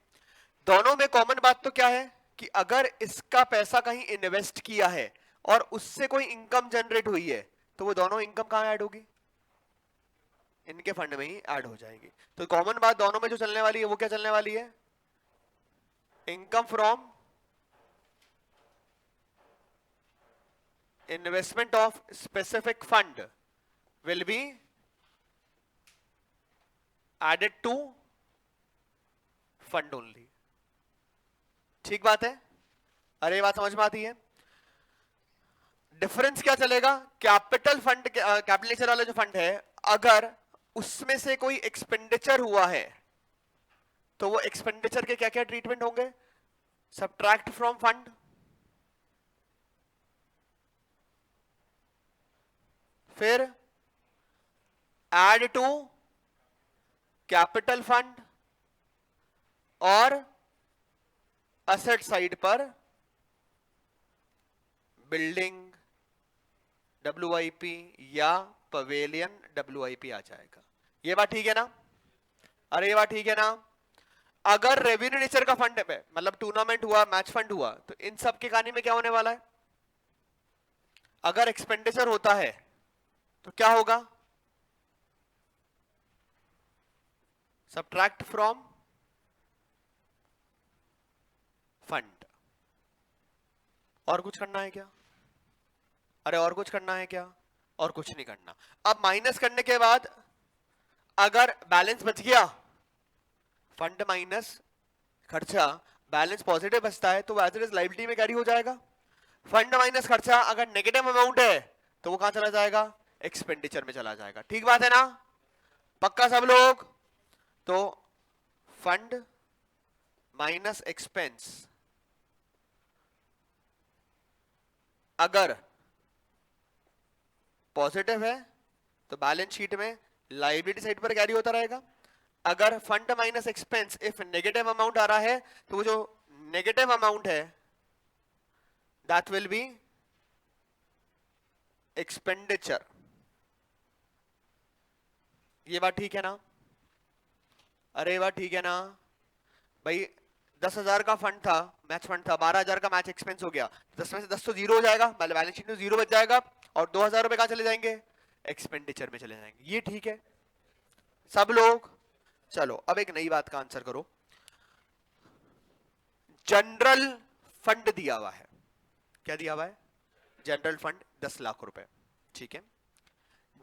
दोनों में कॉमन बात तो क्या है कि अगर इसका पैसा कहीं इन्वेस्ट किया है और उससे कोई इनकम जनरेट हुई है तो वो दोनों इनकम कहां ऐड होगी, इनके फंड में ही ऐड हो जाएगी। तो कॉमन बात दोनों में जो चलने वाली है वो क्या चलने वाली है, income from investment of specific fund will be added to fund only. ठीक बात है, अरे ये बात समझ में आती है। डिफरेंस क्या चलेगा, कैपिटल फंड, कैपिटल नेचर वाला जो फंड है, अगर उसमें से कोई एक्सपेंडिचर हुआ है तो वो एक्सपेंडिचर के क्या क्या ट्रीटमेंट होंगे, सब्ट्रैक्ट फ्रॉम फंड, फिर ऐड टू कैपिटल फंड, और असेट साइड पर बिल्डिंग WIP या पवेलियन WIP आ जाएगा। ये बात ठीक है ना, अरे ये बात ठीक है ना। अगर रेवेन्यू नेचर का फंड है, मतलब टूर्नामेंट हुआ, मैच फंड हुआ, तो इन सब के कहानी में क्या होने वाला है, अगर एक्सपेंडिचर होता है तो क्या होगा, सब्ट्रैक्ट फ्रॉम फंड। और कुछ करना है क्या, अरे और कुछ करना है क्या, और कुछ नहीं करना। अब माइनस करने के बाद अगर बैलेंस बच गया, फंड माइनस खर्चा, बैलेंस पॉजिटिव बचता है तो एज इट इज लायबिलिटी में कैरी हो जाएगा। फंड माइनस खर्चा अगर नेगेटिव अमाउंट है तो वो कहां चला जाएगा, एक्सपेंडिचर में चला जाएगा। ठीक बात है ना, पक्का सब लोग। तो फंड माइनस एक्सपेंस अगर पॉजिटिव है तो बैलेंस शीट में लायबिलिटी साइड पर कैरी होता रहेगा। अगर fund minus expense if negative amount आ रहा है तो वो जो नेगेटिव अमाउंट है दैट विल बी एक्सपेंडिचर। ये बात ठीक है ना, अरे ये बात ठीक है ना भाई। 10,000 का फंड था, मैच फंड था, 12,000 का मैच एक्सपेंस हो गया, 10 में से 10 तो जीरो हो जाएगा, बैलेंस शीट में जीरो बच जाएगा, और 2,000 रुपए कहां चले जाएंगे, एक्सपेंडिचर में चले जाएंगे। ये ठीक है सब लोग। चलो अब एक नई बात का आंसर करो। जनरल फंड दिया हुआ है, क्या दिया हुआ है, जनरल फंड 10 लाख रुपए, ठीक है।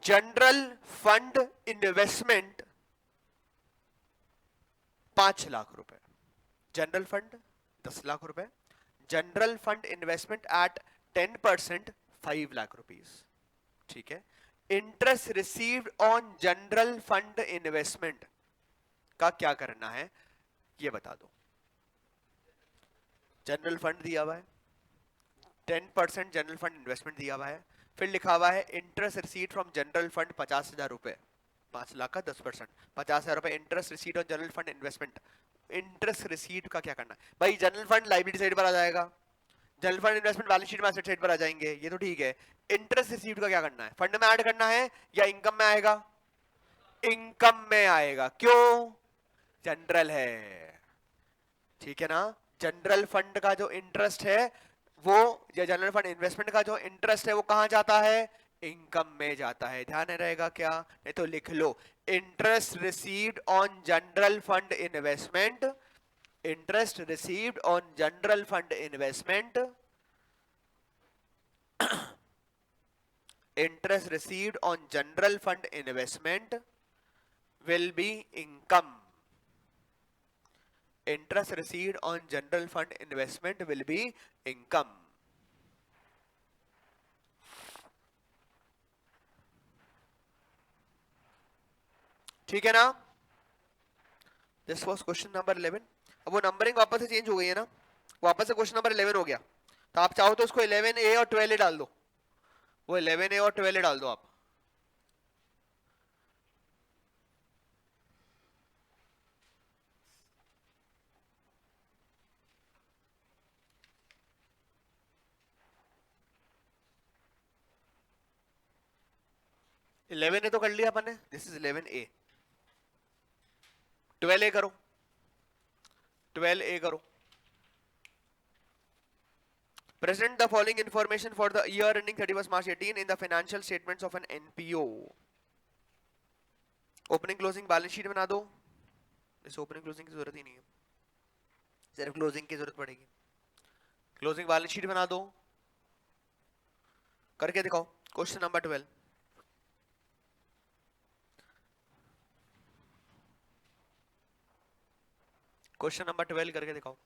जनरल फंड इन्वेस्टमेंट 5 लाख रुपए, जनरल फंड 10 लाख रुपए, general fund investment at 10% 5 lakh rupees, ठीक है। Interest received on general fund investment का क्या करना है ये बता दो। जनरल फंड दिया हुआ है, 10% जनरल फंड इन्वेस्टमेंट दिया हुआ है, फिर लिखा हुआ है interest receipt from general fund 50,000 रुपए, 5 लाख का 10%, 50,000 रुपए interest receipt on general fund investment. Interest receipt का क्या करना है भाई, जनरल फंड लायबिलिटी साइड पर आ जाएगा, general fund investment balance sheet में एसेट साइड पर आ जाएंगे, ये तो ठीक है। इंटरेस्ट रिसीट का क्या करना है, फंड में ऐड करना है या इनकम में आएगा, इनकम में आएगा, क्यों, जनरल है, ठीक है ना। जनरल फंड का जो इंटरेस्ट है वो, या जनरल फंड इन्वेस्टमेंट का जो इंटरेस्ट है वो कहां जाता है, इनकम में जाता है। ध्यान रहेगा क्या, नहीं तो लिख लो, interest received on general fund investment, interest received on general fund investment, interest received on general fund investment will be income. Interest received on general fund investment will be income. ठीक है ना, दिस वॉज क्वेश्चन नंबर 11। अब वो numbering वापस से change हो गई है ना, वापस से क्वेश्चन नंबर 11 हो गया, तो आप चाहो तो उसको 11A और 12A डाल दो, वो 11A और 12A डाल दो आप। इलेवन ए तो कर लिया अपन ने, दिस इज 11A। 12A करो, 12A करो। Present the following information for the year ending 31st March 18 in the financial statements of an NPO. Opening closing balance sheet बना दो। इस ओपनिंग क्लोजिंग की जरूरत ही नहीं है, सिर्फ क्लोजिंग की जरूरत पड़ेगी। क्लोजिंग बैलेंस शीट बना दो, करके दिखाओ। Question number 12। क्वेश्चन नंबर 12 करके दिखाओ।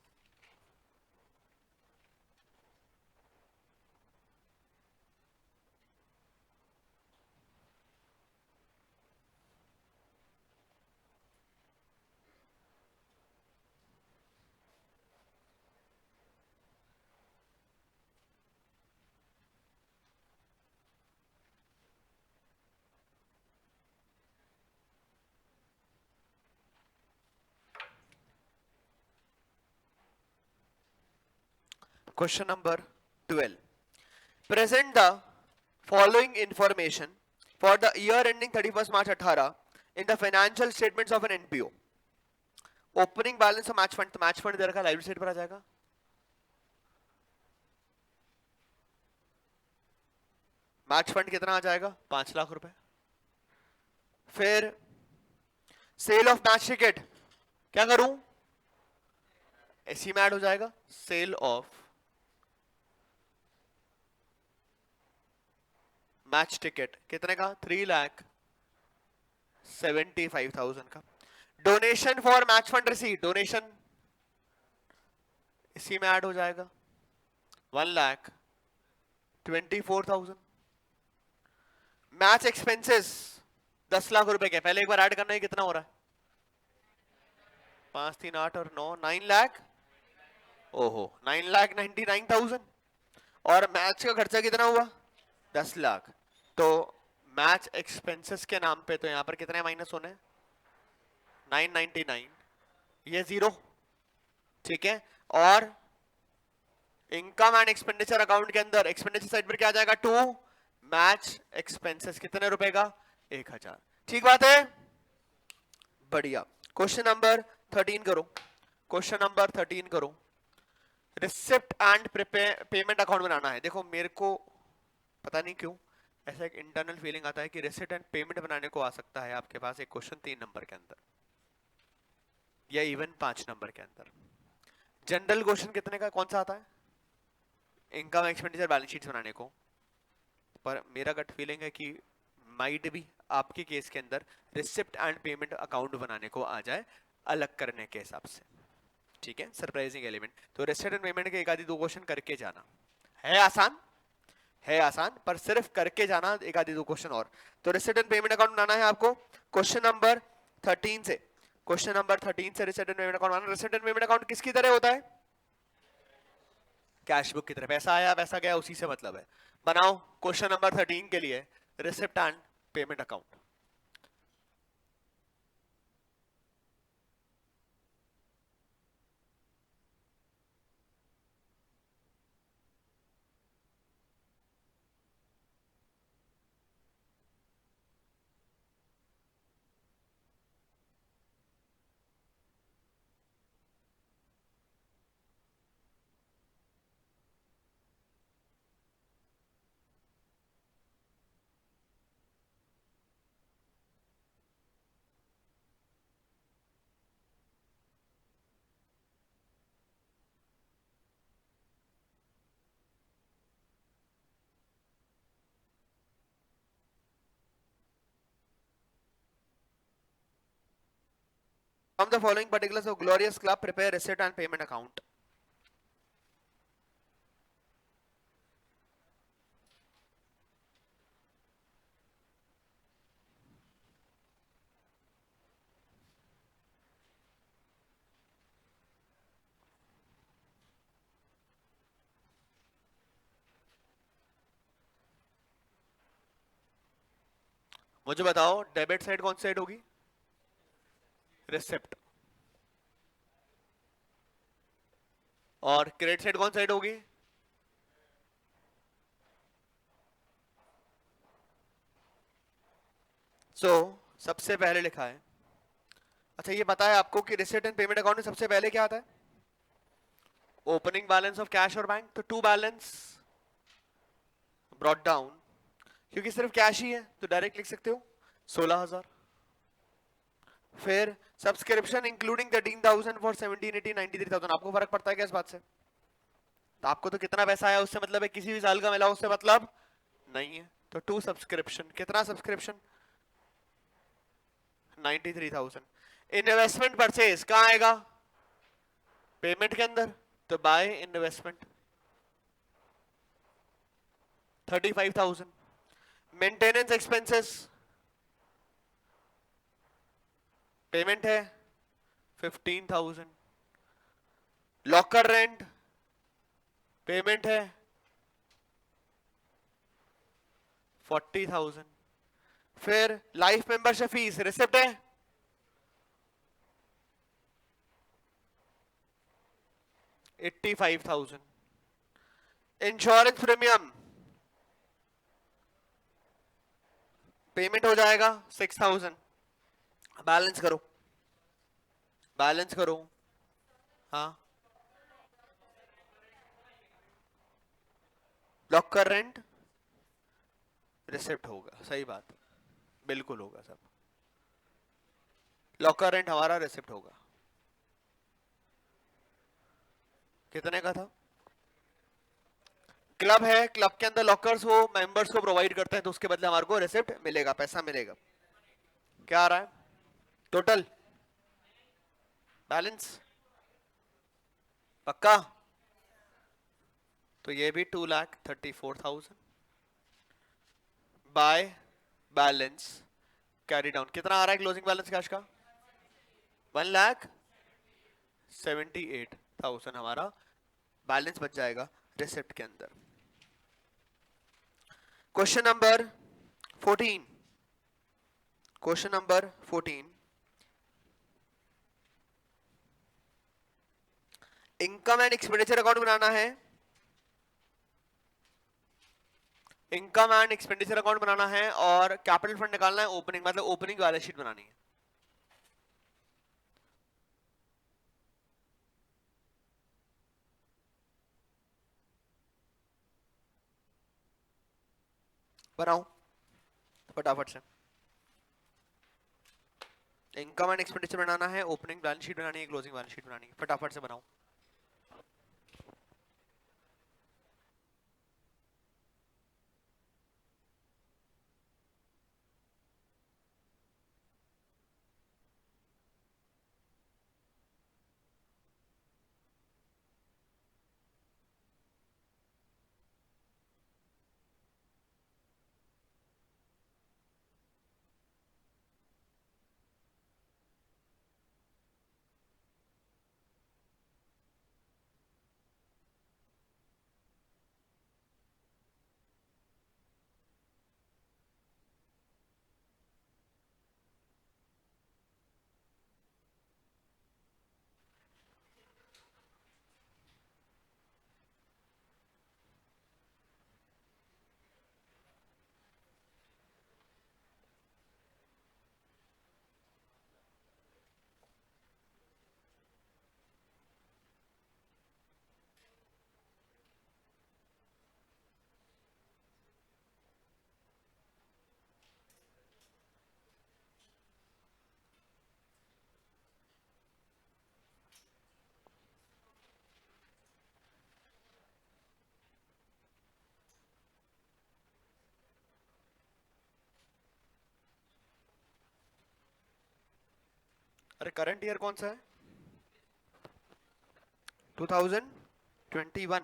Question number 12. Present the following information for the year ending 31st March 18 in the financial statements of an NPO. Opening balance और मैच फंड, तो मैच फंड दे रखा लाइव साइड पर आ जाएगा। Match fund कितना आ जाएगा? 5 लाख रुपए। फिर सेल ऑफ मैच टिकट क्या करूं? इसी में ऐड हो जाएगा। सेल ऑफ मैच टिकट कितने का? 3,75,000 का। Donation for match fund receipt, donation इसी में ऐड हो जाएगा। 1,24,000। मैच एक्सपेंसेस 10 लाख रुपए के, पहले एक बार ऐड करना है, कितना हो रहा है? 5, 3, 8 और 9, 9 लाख। ओहो, 9,99,000। और मैच का खर्चा कितना हुआ? 10 लाख। तो मैच एक्सपेंसेस के नाम पे तो यहां पर कितने माइनस होने? 999, ये जीरो, ठीक है। और इनकम एंड एक्सपेंडिचर अकाउंट के अंदर एक्सपेंडिचर साइड पर क्या आ जाएगा? 2 मैच एक्सपेंसेस कितने रुपए का? 1,000। ठीक बात है, बढ़िया। क्वेश्चन नंबर 13 करो, क्वेश्चन नंबर 13 करो। रिसिप्ट एंड पेमेंट अकाउंट बनाना है। देखो मेरे को पता नहीं क्यों ऐसा एक इंटरनल फीलिंग आता है कि रिसिप्ट एंड पेमेंट बनाने को आ सकता है आपके पास एक क्वेश्चन 3 नंबर के अंदर, या इवन 5 नंबर के अंदर। जनरल क्वेश्चन कितने का कौन सा आता है? इनकम एक्सपेंडिचर बैलेंस शीट बनाने को। पर मेरा गट फीलिंग है कि माइट भी आपके केस के अंदर रिसिप्ट एंड पेमेंट अकाउंट बनाने को आ जाए अलग करने के हिसाब से, ठीक है। Surprising element. तो रिसिप्ट एंड पेमेंट के एक आधी 2 क्वेश्चन करके जाना है, आसान है, आसान, पर सिर्फ करके जाना एक आधी 2 क्वेश्चन और। तो रिसिप्ट एंड पेमेंट अकाउंट बनाना है आपको क्वेश्चन नंबर 13 से। क्वेश्चन नंबर 13 से receipt and payment account banana. Receipt and payment account किसकी तरह होता है? कैश बुक की तरह, पैसा आया पैसा गया उसी से मतलब है। बनाओ क्वेश्चन नंबर 13 के लिए receipt and payment account. From the following particulars of Glorious Club, prepare receipt and payment account. मुझे बताओ डेबिट साइड कौन सी साइड होगी? रिसिप्ट। और क्रेडिट साइड कौन साइड होगी? सबसे पहले लिखा है। अच्छा ये पता है आपको कि रिसिप्ट एंड पेमेंट अकाउंट में सबसे पहले क्या आता है? ओपनिंग बैलेंस ऑफ कैश और बैंक। तो टू बैलेंस ब्रॉट डाउन, क्योंकि सिर्फ कैश ही है तो डायरेक्ट लिख सकते हो 16,000। फिर सब्सक्रिप्शन इंक्लूडिंग 13,000 फॉर 17, 18, 93,000। आपको फर्क पड़ता है क्या इस बात से? तो आपको तो कितना पैसा आया उससे मतलब है, किसी भी साल का मिला उससे मतलब नहीं है। तो टू सब्सक्रिप्शन, कितना सब्सक्रिप्शन? 93,000। इन्वेस्टमेंट परचेज कहाँ आएगा? पेमेंट के अंदर। तो by investment 35,000। Maintenance expenses payment है 15,000। लॉकर रेंट पेमेंट है 40,000। फिर लाइफ मेंबरशिप फीस रिसिप्ट है 85,000। इंश्योरेंस प्रीमियम पेमेंट हो जाएगा 6,000। बैलेंस करो, बैलेंस करो। हाँ, लॉकर रेंट रिसिप्ट होगा, सही बात, बिल्कुल होगा सब। लॉकर रेंट हमारा रिसिप्ट होगा। कितने का था? क्लब है, क्लब के अंदर लॉकर्स वो मेंबर्स को प्रोवाइड करते हैं तो उसके बदले हमारे को रिसिप्ट मिलेगा, पैसा मिलेगा। क्या आ रहा है टोटल बैलेंस? पक्का? तो ये भी 2,34,000 बाय बैलेंस कैरी डाउन। कितना आ रहा है क्लोजिंग बैलेंस कैश का? 1,78,000 हमारा बैलेंस बच जाएगा रिसिप्ट के अंदर। Question number 14। Question number 14, income and expenditure account बनाना है। इनकम एंड एक्सपेंडिचर अकाउंट बनाना है और कैपिटल फंड निकालना है, ओपनिंग मतलब ओपनिंग बैलेंस शीट बनानी है। बनाओ फटाफट से। इनकम एंड एक्सपेंडिचर बनाना है, ओपनिंग बैलेंस शीट बनानी है, क्लोजिंग बैलेंस शीट बनानी है, फटाफट से बनाओ। अरे करंट ईयर कौन सा है? 2021।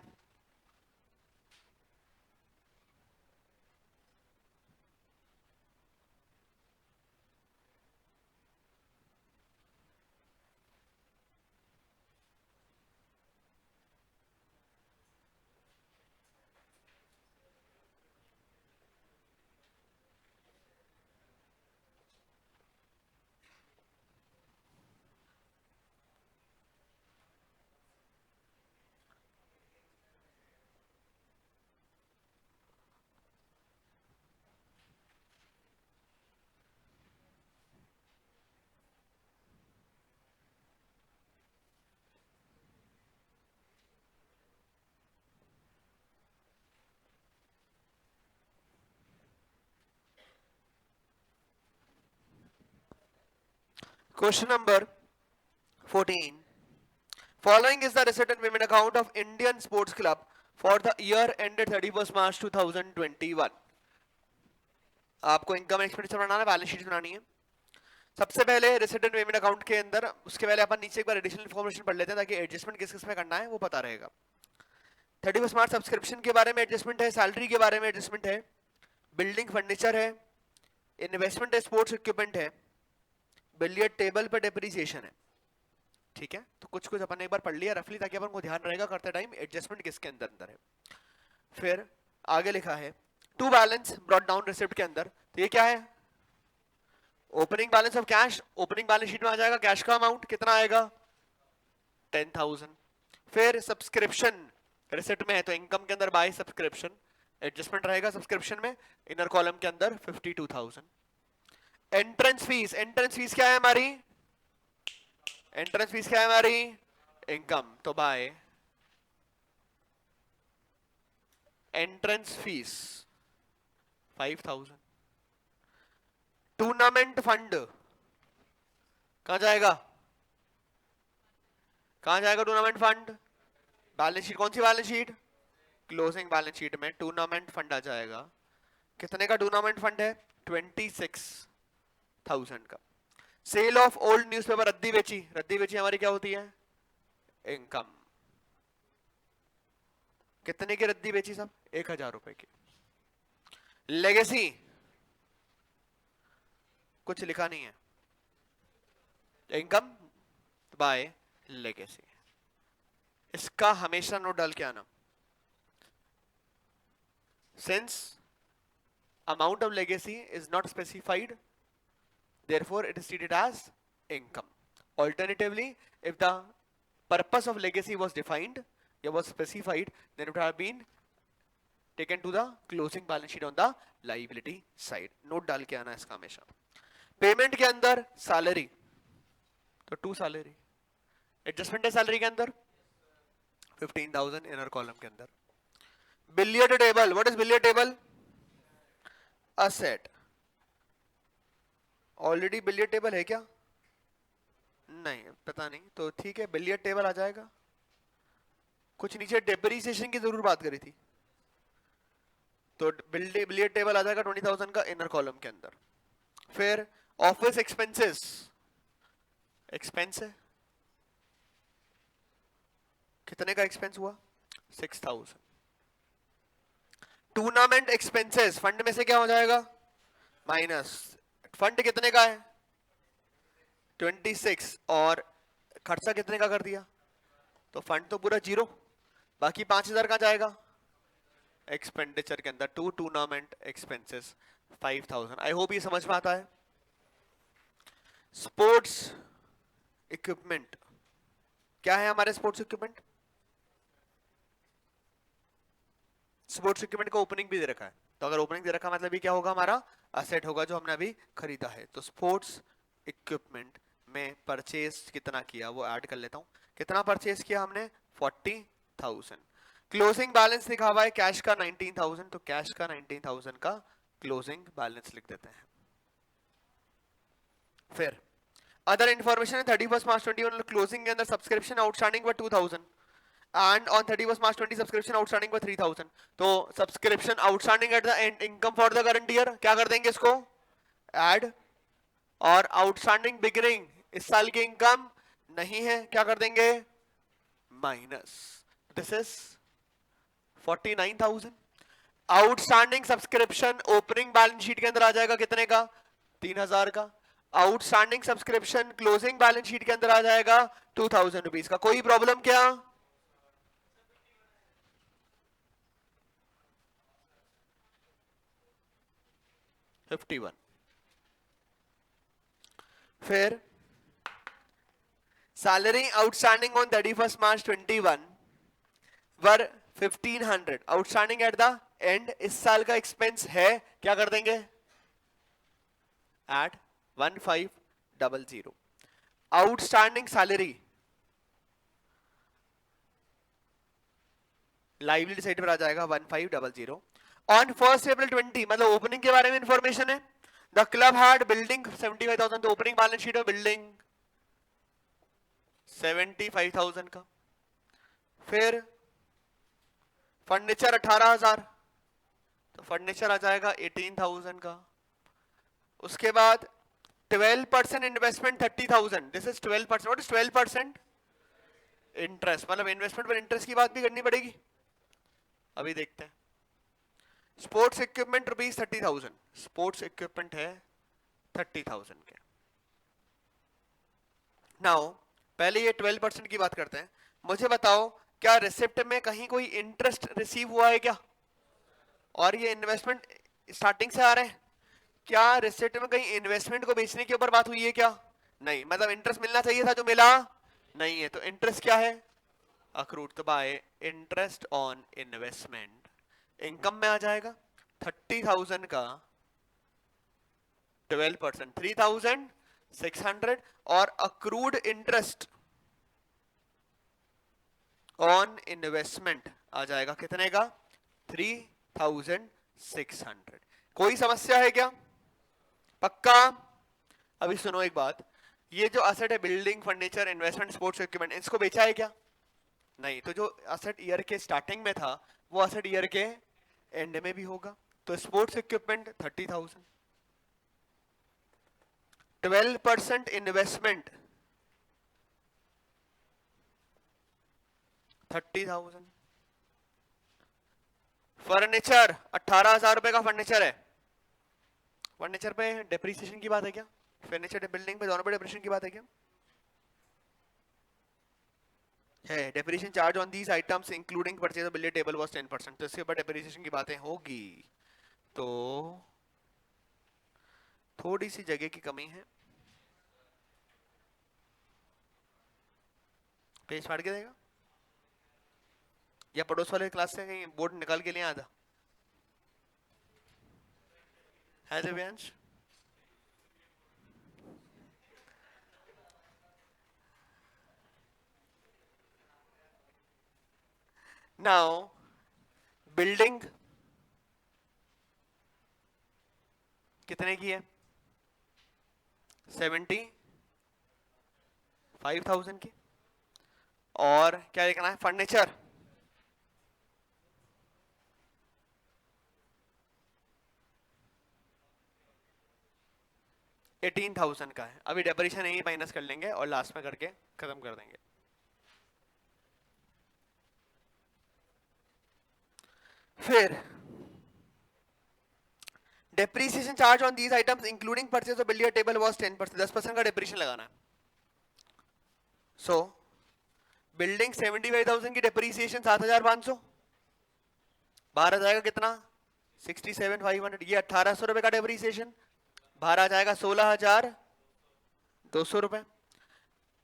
Question number 14. Following is the receipt and payment account of Indian Sports Club for the year ended 31st March 2021. आपको इनकम एक्सपेंडिचर बनाना है, बैलेंस शीट बनानी है. सबसे पहले रिसीट एंड पेमेंट अकाउंट के अंदर, उसके पहले अपन नीचे एक बार एडिशनल इन्फॉर्मेशन पढ़ लेते हैं ताकि एडजस्टमेंट किस किस में करना है वो पता रहेगा. 31 मार्च सब्सक्रिप्शन के बारे में एडजस्टमेंट है, सैलरी के बारे में एडजस्टमेंट है, बिल्डिंग फर्नीचर है, इन्वेस्टमेंट है, स्पोर्ट्स इक्विपमेंट है, बिलियर्ड टेबल पर डेप्रिसिएशन है. ठीक है, तो कुछ कुछ अपन ने एक बार पढ़ लिया रफली ताकि अपन को ध्यान रहेगा करते टाइम एडजस्टमेंट किसके अंदर अंदर है. फिर आगे लिखा है to balance brought down receipt के अंदर. तो ये क्या है? Opening balance of cash. Opening balance sheet में आ जाएगा कैश का अमाउंट कितना आएगा 10,000. फिर सब्सक्रिप्शन रिसिप्ट में है तो इनकम के अंदर बाय सब्सक्रिप्शन एडजस्टमेंट रहेगा सब्सक्रिप्शन में, इनर कॉलम के अंदर 52,000. Entrance fees. एंट्रेंस फीस क्या है हमारी? एंट्रेंस फीस क्या है हमारी? इनकम. तो by entrance fees 5,000. Tournament fund कहां जाएगा? कहां जाएगा टूर्नामेंट फंड? Balance sheet. कौन सी balance sheet? Closing balance sheet में टूर्नामेंट फंड आ जाएगा. कितने का टूर्नामेंट फंड है? 26,000 का. Sale of old newspaper. रद्दी बेची. रद्दी बेची हमारी क्या होती है? इनकम. कितने की रद्दी बेची सब? 1,000 रुपए की. लेगेसी कुछ लिखा नहीं है. Income by legacy. इसका हमेशा नोट डाल के आना. Since amount of legacy is not specified, therefore it is treated as income. Alternatively, if the purpose of legacy was defined, it was specified, then it would have been taken to the closing balance sheet on the liability side. Note डाल के आना इसका हमेशा. Payment के अंदर salary, तो 2 salary. Adjustment है salary के अंदर 15,000 इनर कॉलम के अंदर. Billiard table. What is billiard table? Asset. Already billiard table है क्या? नहीं, पता नहीं. तो ठीक है, बिलियर्ड टेबल आ जाएगा. कुछ नीचे डेप्रिसिएशन की जरूर बात करी थी, तो बिलियर्ड टेबल आ जाएगा 20,000 का इनर कॉलम के अंदर. फिर ऑफिस एक्सपेंसेस. एक्सपेंस है कितने का एक्सपेंस हुआ? 6,000. टूर्नामेंट एक्सपेंसेस फंड में से क्या हो जाएगा? माइनस. फंड कितने का है? 26. और खर्चा कितने का कर दिया? तो फंड तो पूरा जीरो. बाकी 5,000 का जाएगा एक्सपेंडिचर के अंदर to tournament expenses 5,000. I hope ये समझ में आता है. स्पोर्ट्स इक्विपमेंट क्या है हमारे? Sports equipment. स्पोर्ट्स इक्विपमेंट का ओपनिंग भी दे रखा है, तो अगर ओपनिंग दे रखा मतलब ये क्या होगा? हमारा असेट होगा जो हमने अभी खरीदा है. तो स्पोर्ट्स इक्विपमेंट में परचेज कितना किया वो ऐड कर लेता हूं. कितना परचेज किया हमने? 40,000. क्लोजिंग बैलेंस लिखा हुआ है कैश का 19,000, तो कैश का 19,000 का क्लोजिंग बैलेंस लिख देते हैं. फिर अदर इंफॉर्मेशन है 31 मार्च 21 क्लोजिंग के अंदर subscription outstanding were 2,000 and on 31st March 20 subscription outstanding for 3,000. तो subscription outstanding at the end income for the current year क्या कर देंगे इसको? add. और outstanding beginning इस साल की इनकम नहीं है, क्या कर देंगे? Minus. This is 49,000. Outstanding subscription opening balance sheet के अंदर आ जाएगा कितने का? 3,000 का. Outstanding subscription closing balance sheet के अंदर आ जाएगा 2,000 रुपीज का. कोई प्रॉब्लम क्या? फिर salary outstanding on 31st March 21 were 1,500. Outstanding at the end इस साल का एक्सपेंस है, क्या कर देंगे? At 1,500. Outstanding salary liability side पर आ जाएगा 1,500. ऑन 1st April 20 मतलब ओपनिंग के बारे में इंफॉर्मेशन है. द क्लब हैड बिल्डिंग 75,000, तो ओपनिंग बैलेंस शीट है बिल्डिंग 75,000 का। फिर फर्नीचर 18,000, तो फर्नीचर आ जाएगा 18,000 का। उसके बाद 12% investment 30,000, this is 12%। What is 12%? Interest, मतलब इन्वेस्टमेंट पर इंटरेस्ट की बात भी करनी पड़ेगी, अभी देखते हैं। Sports equipment rupees 30,000, sports equipment है 30,000 के। नाउ पहले ये 12% की बात करते हैं। मुझे बताओ क्या रिसिप्ट में कहीं कोई इंटरेस्ट रिसीव हुआ है क्या? और ये इन्वेस्टमेंट स्टार्टिंग से आ रहे हैं क्या? रिसिप्ट में कहीं इन्वेस्टमेंट को बेचने के ऊपर बात हुई है क्या? नहीं, मतलब इंटरेस्ट मिलना चाहिए था जो मिला नहीं है, तो इंटरेस्ट क्या है? अक्रूड। तो bye interest on investment income में आ जाएगा। 30,000 का 12%, 3,600, और अक्रूड इंटरेस्ट ऑन इन्वेस्टमेंट आ जाएगा कितने का? 3,600। कोई समस्या है क्या? पक्का? अभी सुनो एक बात, ये जो असेट है building, furniture, investment, sports equipment, इसको बेचा है क्या? नहीं। तो जो असेट ईयर के स्टार्टिंग में था वो असेट ईयर के एंड में भी होगा। तो स्पोर्ट्स इक्विपमेंट 30,000, 12% इन्वेस्टमेंट 30,000, फर्नीचर 18,000 रुपए का फर्नीचर है। फर्नीचर पे डेप्रिसिएशन की बात है क्या? फर्नीचर बिल्डिंग पे दोनों पे डेप्रिसिएशन की बात है क्या? है। Depreciation charge on these items including purchase of billiard table was 10%, तो इसके ऊपर डेप्रिसिएशन की बातें होगी। तो थोड़ी सी जगह की कमी है, पेज फाड़ के देगा या पड़ोस वाले क्लास से कहीं बोर्ड निकाल के लिए आधा है दिव्यांश? नाउ बिल्डिंग कितने की है? 75,000 की। और क्या लिखना है? फर्नीचर 18,000 का है। अभी डेप्रिसिएशन यही माइनस कर लेंगे और लास्ट में करके खत्म कर देंगे। फिर depreciation charge on these items including purchase of billiard table was 10%, 10% का डेप्रिसिएशन लगाना है। सो बिल्डिंग 75,000 की डेप्रिसिएशन 7,500, बाहर आ जाएगा कितना? 67,500। ये 1,800 रुपए का डेप्रिसिएशन, बाहर आ जाएगा 16,200 रुपए।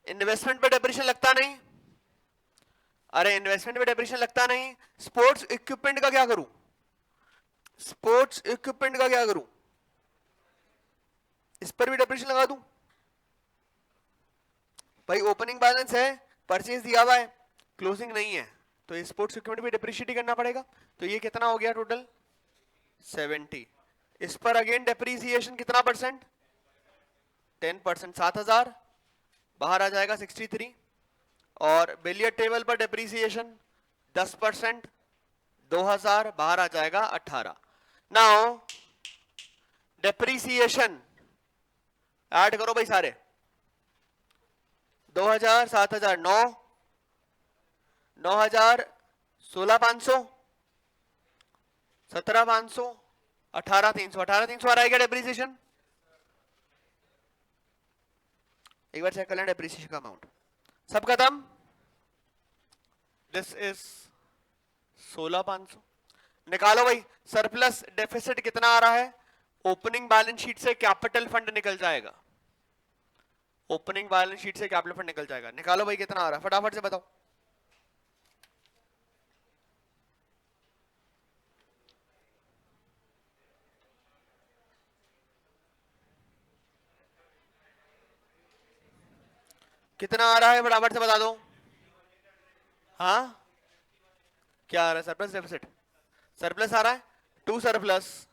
इन्वेस्टमेंट पे डेप्रिसिएशन लगता नहीं, अरे इन्वेस्टमेंट पे डेप्रिसिएशन लगता नहीं। स्पोर्ट्स इक्विपमेंट का क्या करूं? स्पोर्ट्स इक्विपमेंट का क्या करूं? इस पर भी डेप्रिसिएशन लगा दूं? भाई ओपनिंग बैलेंस है, परचेज दिया हुआ है, क्लोजिंग नहीं है, तो ये स्पोर्ट्स इक्विपमेंट भी डेप्रिशिएट ही करना पड़ेगा। तो ये कितना हो गया टोटल? 70। इस पर अगेन डेप्रिसिएशन कितना परसेंट? 10%, 7,000, बाहर आ जाएगा 63। और बिलियर्ड टेबल पर डेप्रिसिएशन 10%, 2,000, बाहर आ जाएगा 18। नाउ डेप्रिसिएशन ऐड करो भाई सारे, 2,000, 7,000, 9,000, 16,500, 17,500, 18,300, 18,300 आ रहा है क्या डेप्रिसिएशन? एक बार चेक कर लें डेप्रिसिएशन का अमाउंट। सब खत्म? This is 16,500। निकालो भाई सरप्लस डेफिसिट कितना आ रहा है? ओपनिंग बैलेंस शीट से कैपिटल फंड निकल जाएगा, ओपनिंग बैलेंस शीट से कैपिटल फंड निकल जाएगा। निकालो भाई कितना आ रहा है, फटाफट से बताओ। कितना आ रहा है फटाफट से बता दो। हाँ क्या आ रहा है? सरप्लस डेफिसिट, सरप्लस आ रहा है। टू सरप्लस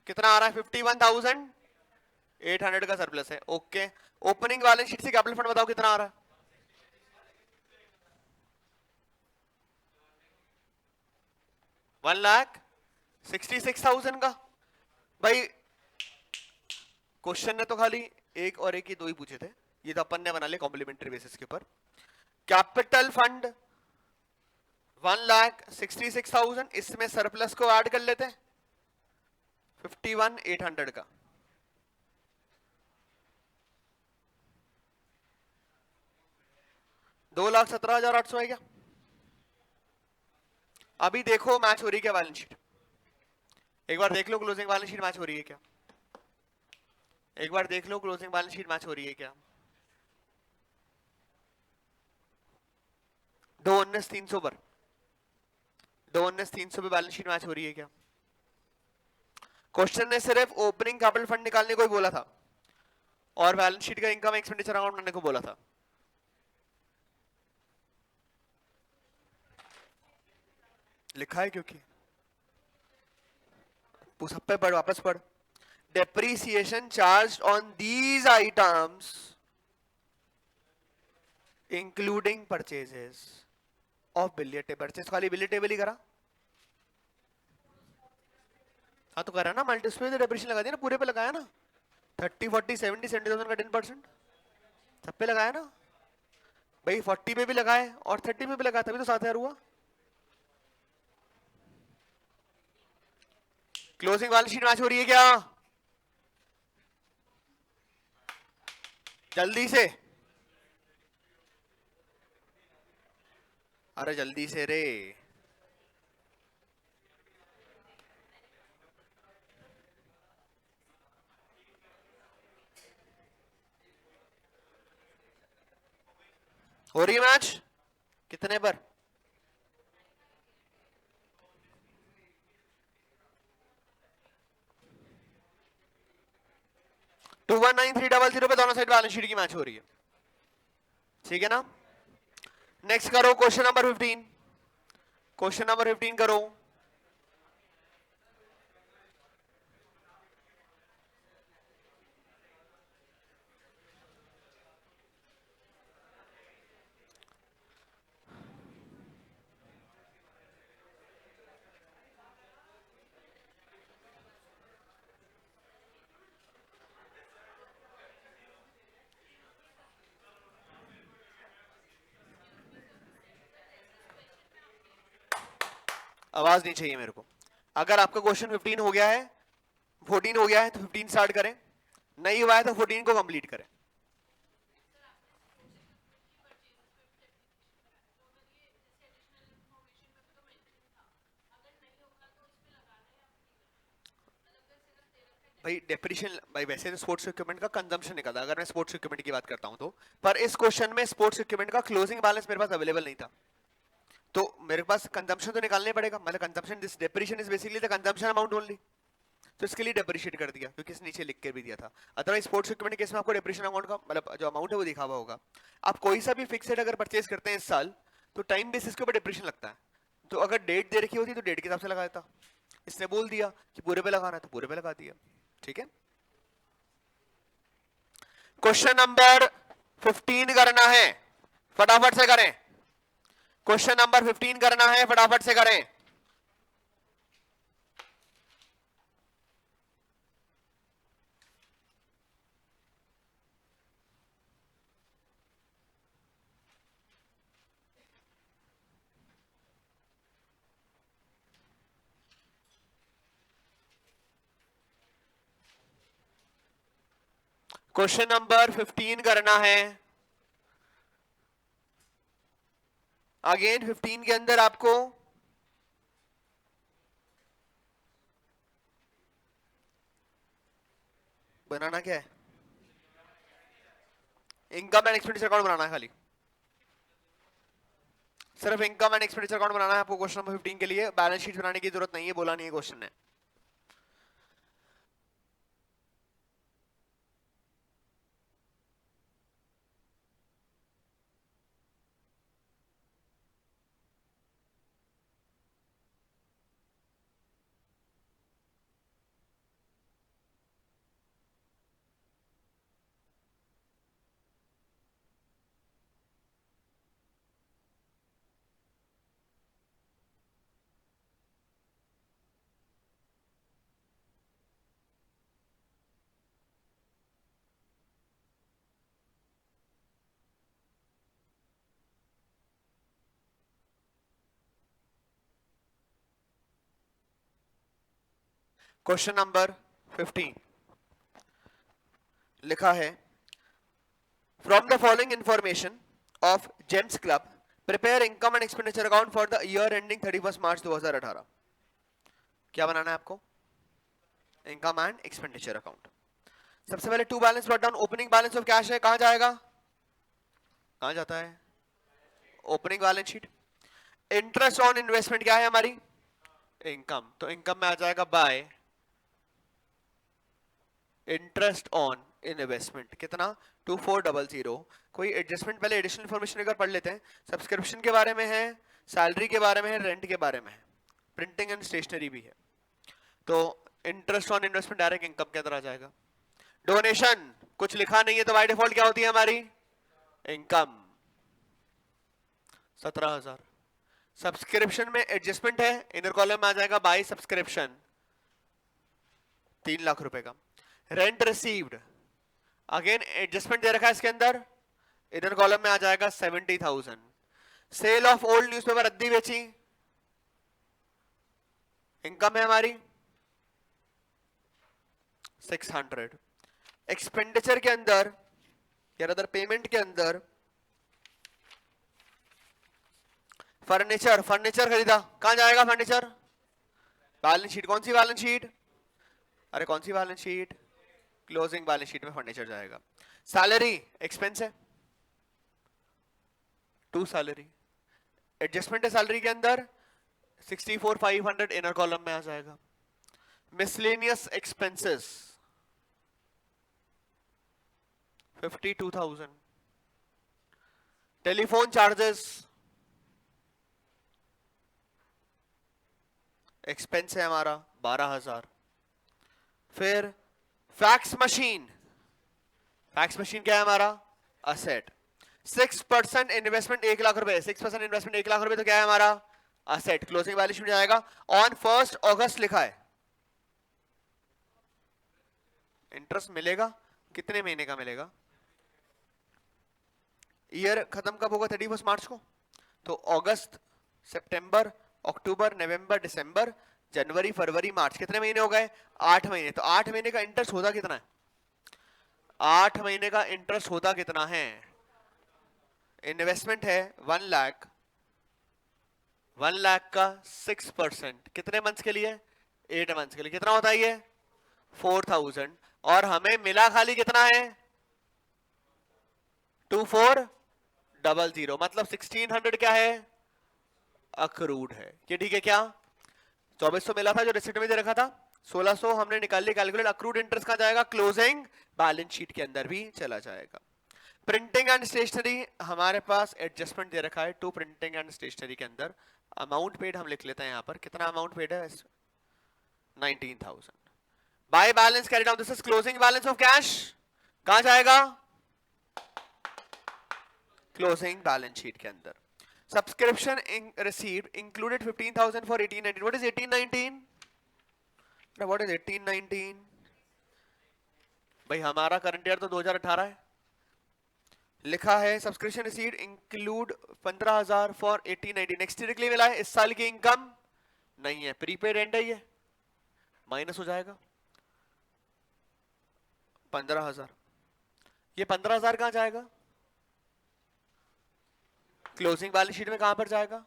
कितना आ रहा है? 51,800 का सरप्लस है। ओके, ओपनिंग बैलेंस शीट से कैपिटल फंड बताओ कितना आ रहा है? 1,66,000 का। भाई क्वेश्चन ने तो खाली एक और एक ही दो ही पूछे थे, ये तो अपन ने बना लिया कॉम्प्लीमेंट्री बेसिस के ऊपर। कैपिटल फंड 1,66,000, इसमें सरप्लस को ऐड कर लेते हैं 51,800 का। $2,17,800 है क्या? अभी देखो मैच हो रही है क्या बैलेंस शीट, एक बार देख लो क्लोजिंग बैलेंस शीट मैच हो रही है क्या, एक बार देख लो क्लोजिंग बैलेंस शीट मैच हो रही है क्या। 2,19,300 पर, 2,19,300 पे बैलेंस शीट मैच हो रही है क्या? क्वेश्चन ने सिर्फ ओपनिंग कैपिटल फंड निकालने को ही बोला था और बैलेंस शीट का इनकम एक्सपेंडिचर अकाउंट बनाने को बोला था। लिखा है क्योंकि सब पे पढ़, वापस पढ़। Depreciation charge on these items including purchases of billiard table. Purchase खाली बिलियर टेबल ही करा, हाँ तो करा ना, मल्टी उस पे डेप्रीसिएशन लगा दिया ना, पूरे पे लगाया ना, 30, 40, 70, 70,000 का 10% सब पे लगाया ना भाई, 40 पे भी लगाए और 30 पे भी लगाया, तभी तो 7,000 हुआ। क्लोजिंग बैलेंस शीट मैच हो रही है क्या? जल्दी से, अरे जल्दी से रे। हो रही है मैच कितने पर? 219,300 पे दोनों साइड बैलेंस शीट की मैच हो रही है, ठीक है ना। नेक्स्ट करो क्वेश्चन नंबर 15, क्वेश्चन नंबर 15 करो। आवाज नहीं चाहिए मेरे को। अगर आपका क्वेश्चन 15 हो गया है, 14 हो गया है तो 15 स्टार्ट करें, नहीं हुआ है तो 14 को कंप्लीट करें। भाई डेप्रिशिएशन, भाई वैसे तो स्पोर्ट्स इक्विपमेंट का कंजम्पशन निकलता अगर मैं स्पोर्ट्स इक्विपमेंट की बात करता हूं तो, पर इस क्वेश्चन में स्पोर्ट्स इक्विपमेंट का क्लोजिंग बैलेंस मेरे पास अवेलेबल नहीं था, तो मेरे पास कंजम्पशन तो निकालने पड़ेगा, मतलब consumption, this depreciation is basically the consumption amount only, तो इसके लिए डेप्रिशिएट कर दिया क्योंकि इस नीचे लिख के भी दिया था। अदरवाइज स्पोर्ट्स इक्विपमेंट केस में आपको डेप्रिशिएशन अमाउंट का मतलब जो अमाउंट है वो दिखा हुआ होगा। आप कोई सा भी फिक्सेड अगर परचेज करते हैं इस साल तो टाइम बेसिस के ऊपर डेप्रिशिएशन लगता है, तो अगर डेट दे रखी होती तो डेट के हिसाब से लगा देता, इसने बोल दिया कि पूरे पे लगाना है तो पूरे पे लगा दिया, ठीक है। क्वेश्चन नंबर 15 करना है, फटाफट से करें। क्वेश्चन नंबर 15 करना है, फटाफट से करें। क्वेश्चन नंबर 15 करना है। अगेन 15 के अंदर आपको बनाना क्या है, इनकम एंड एक्सपेंडिचर अकाउंट बनाना है खाली, सिर्फ इनकम एंड एक्सपेंडिचर अकाउंट बनाना है आपको क्वेश्चन नंबर 15 के लिए, बैलेंस शीट बनाने की जरूरत नहीं है, बोला नहीं है क्वेश्चन ने। क्वेश्चन नंबर 15 लिखा है, from the following information of James club prepare income and expenditure account for the year ending 31 March 2018। क्या बनाना है आपको? Income and expenditure account. सबसे पहले to balance brought down, opening balance of cash है, कहां जाएगा? कहां जाता है? Opening balance sheet. Interest on investment क्या है हमारी? इनकम, तो इनकम में आ जाएगा बाय इंटरेस्ट ऑन इन्वेस्टमेंट, कितना? 2400। कोई एडजस्टमेंट पहले एडिशनल इंफॉर्मेशन अगर पढ़ लेते हैं, सब्सक्रिप्शन के बारे में है, सैलरी के बारे में है, रेंट के बारे में है, प्रिंटिंग एंड स्टेशनरी भी है। तो interest on investment direct income के अंदर आ जाएगा। डोनेशन कुछ लिखा नहीं है तो बाय डिफॉल्ट क्या होती है हमारी? इनकम, 17,000। सब्सक्रिप्शन में एडजस्टमेंट है, इनर कॉलम में आ जाएगा बाय सब्सक्रिप्शन, 3 लाख रुपए का। रेंट रिसीव्ड, अगेन एडजस्टमेंट दे रखा है इसके अंदर, इनर कॉलम में आ जाएगा 70,000। सेल ऑफ ओल्ड न्यूज़पेपर, रद्दी बेची, इनकम है हमारी 600। एक्सपेंडिचर के अंदर या अदर पेमेंट के अंदर फर्नीचर, फर्नीचर खरीदा, कहां जाएगा फर्नीचर? बैलेंस शीट, कौन सी बैलेंस शीट? अरे कौन सी balance sheet? Closing balance sheet में फर्नीचर जाएगा। सैलरी एक्सपेंस है, टू सैलरी, एडजस्टमेंट है सैलरी के अंदर 64,500, इनर कॉलम में आ जाएगा। Miscellaneous expenses 52,000। Telephone charges expense है हमारा 12,000। फिर फैक्स मशीन, फैक्स मशीन क्या है हमारा? असेट। 6% इन्वेस्टमेंट 1 लाख रुपए, 6% इन्वेस्टमेंट 1 लाख रुपए, तो क्या है हमारा? असेट। क्लोजिंग बैलेंस शीट में जाएगा। ऑन 1 अगस्त लिखा है, इंटरेस्ट मिलेगा, कितने महीने का मिलेगा? ईयर खत्म कब होगा? 31 मार्च को। तो अगस्त, सितंबर, अक्टूबर, नवंबर, दिसंबर, जनवरी, फरवरी, मार्च, कितने महीने हो गए? 8 महीने। तो 8 महीने का इंटरेस्ट होता कितना है? 8 महीने का इंटरेस्ट होता कितना है? इन्वेस्टमेंट है 1 लाख, 1 लाख का 6% कितने मंथ्स के लिए? 8 मंथ्स के लिए। कितना होता है ये? 4,000। और हमें मिला खाली कितना है? 2400, मतलब 1600 क्या है? अक्रूड है। ये ठीक है क्या? 2400 मिला था जो रिसिप्ट में दे रखा था, 1600 हमने निकाल लिया कैलकुलेट। अक्रूड इंटरेस्ट कहां जाएगा? क्लोजिंग बैलेंस शीट के अंदर भी चला जाएगा। प्रिंटिंग एंड स्टेशनरी हमारे पास एडजस्टमेंट दे रखा है टू प्रिंटिंग एंड स्टेशनरी के अंदर। अमाउंट पेड हम लिख लेते हैं यहां पर, कितना अमाउंट पेड है? 19,000। By balance carry down, this is closing balance of cash, कहां जाएगा? क्लोजिंग बैलेंस शीट के अंदर। Subscription received included 15,000 for 1819. What is 1819? What is 1819? भाई हमारा करंट ईयर तो 2018 है। लिखा है subscription received include 15,000 for 1819। Next year के लिए मिला है, इस साल की इनकम नहीं है, प्रीपेड एंड है, ये माइनस हो जाएगा 15,000। ये 15,000 कहां जाएगा? क्लोजिंग बैलेंस शीट में कहां पर जाएगा?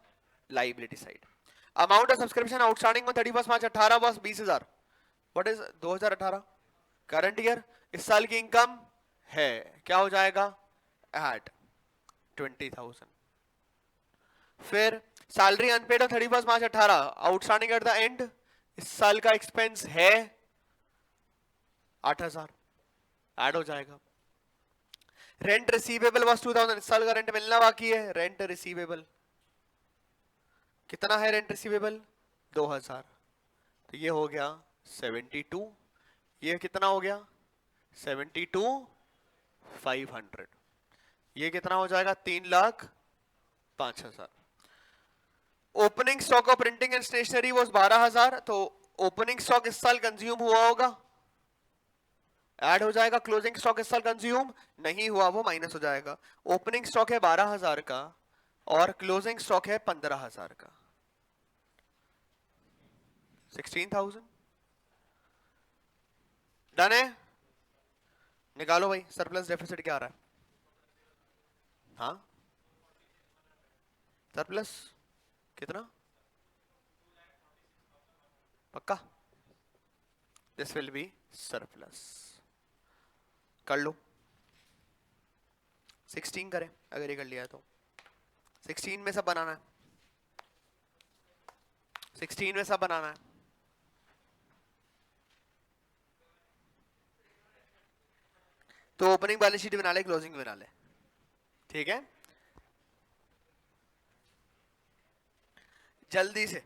Liability side. Amount of subscription outstanding on 31 March 18 was 20,000। What is 2018? Current year. इस साल की इनकम है, क्या हो जाएगा? ऐड 20,000। फिर salary unpaid on 31 March 18, outstanding at the end, इस साल का एक्सपेंस है 8,000, ऐड हो जाएगा। रेंट रिसीवेबल वाज 2,000, इस साल का रेंट मिलना बाकी है, रेंट रिसीवेबल कितना है? रेंट रिसीवेबल 2,000, तो ये हो गया 72। ये कितना हो गया? 72,500। ये कितना हो जाएगा? 3,05,000। Opening stock of printing and stationery was 12,000, तो ओपनिंग स्टॉक इस साल कंज्यूम हुआ होगा, ऐड हो जाएगा। क्लोजिंग स्टॉक इस साल कंज्यूम नहीं हुआ, वो माइनस हो जाएगा। ओपनिंग स्टॉक है 12,000 का और क्लोजिंग स्टॉक है 15,000 का, 16,000। डन है, निकालो भाई सरप्लस डेफिसिट क्या आ रहा है। हाँ सरप्लस कितना, पक्का, दिस विल बी सरप्लस। कर लो 16 करें अगर ये कर लिया है तो 16 में सब बनाना है, 16 में सब बनाना है। तो ओपनिंग बैलेंस शीट बना ले, क्लोजिंग बना ले, ठीक है जल्दी से।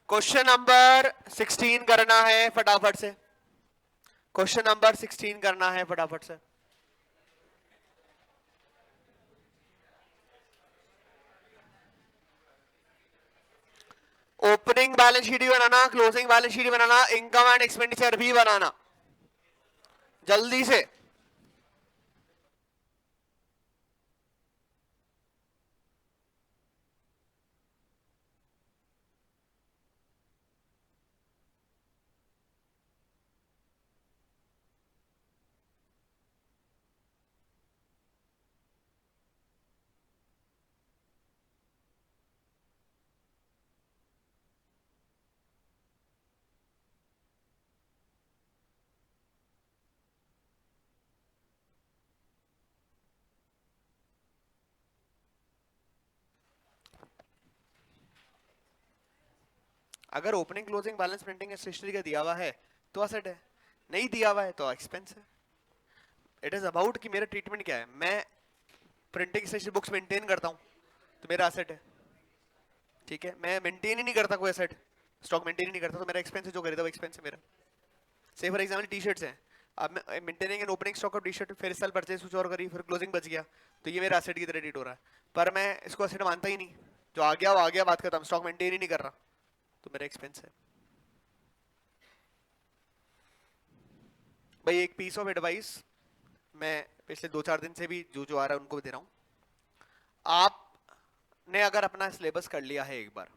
क्वेश्चन नंबर 16 करना है फटाफट से, क्वेश्चन नंबर 16 करना है फटाफट से। ओपनिंग बैलेंस शीट भी बनाना, क्लोजिंग बैलेंस शीट भी बनाना, इनकम एंड एक्सपेंडिचर भी बनाना, जल्दी से। अगर opening closing balance printing stationery का दिया हुआ है तो एसेट है, नहीं दिया हुआ है तो एक्सपेंस है। इट इज अबाउट कि मेरा ट्रीटमेंट क्या है। मैं प्रिंटिंग स्टेशनरी बुक्स मेंटेन करता हूं तो मेरा एसेट है, ठीक है। मैं मेंटेन ही नहीं करता कोई एसेट, स्टॉक मेंटेन ही नहीं करता तो मेरा एक्सपेंस है, जो खरीदा वो एक्सपेंस है मेरा। से फॉर एग्जांपल टी शर्ट्स हैं, अब मैं maintaining an opening stock of T shirt, फिर इस साल परचेज कुछ और करी, फिर क्लोजिंग बच गया, तो ये मेरा एसेट की तरह ट्रीट हो रहा है। पर मैं इसको एसेट मानता ही नहीं, जो आ गया वो आ गया, बात खत्म, स्टॉक मेंटेन ही नहीं कर रहा तो मेरा एक्सपेंस है। भाई एक पीस ऑफ एडवाइस मैं पिछले 2-4 दिन से भी जो जो आ रहा है उनको भी दे रहा हूँ। आपने अगर अपना सिलेबस कर लिया है एक बार,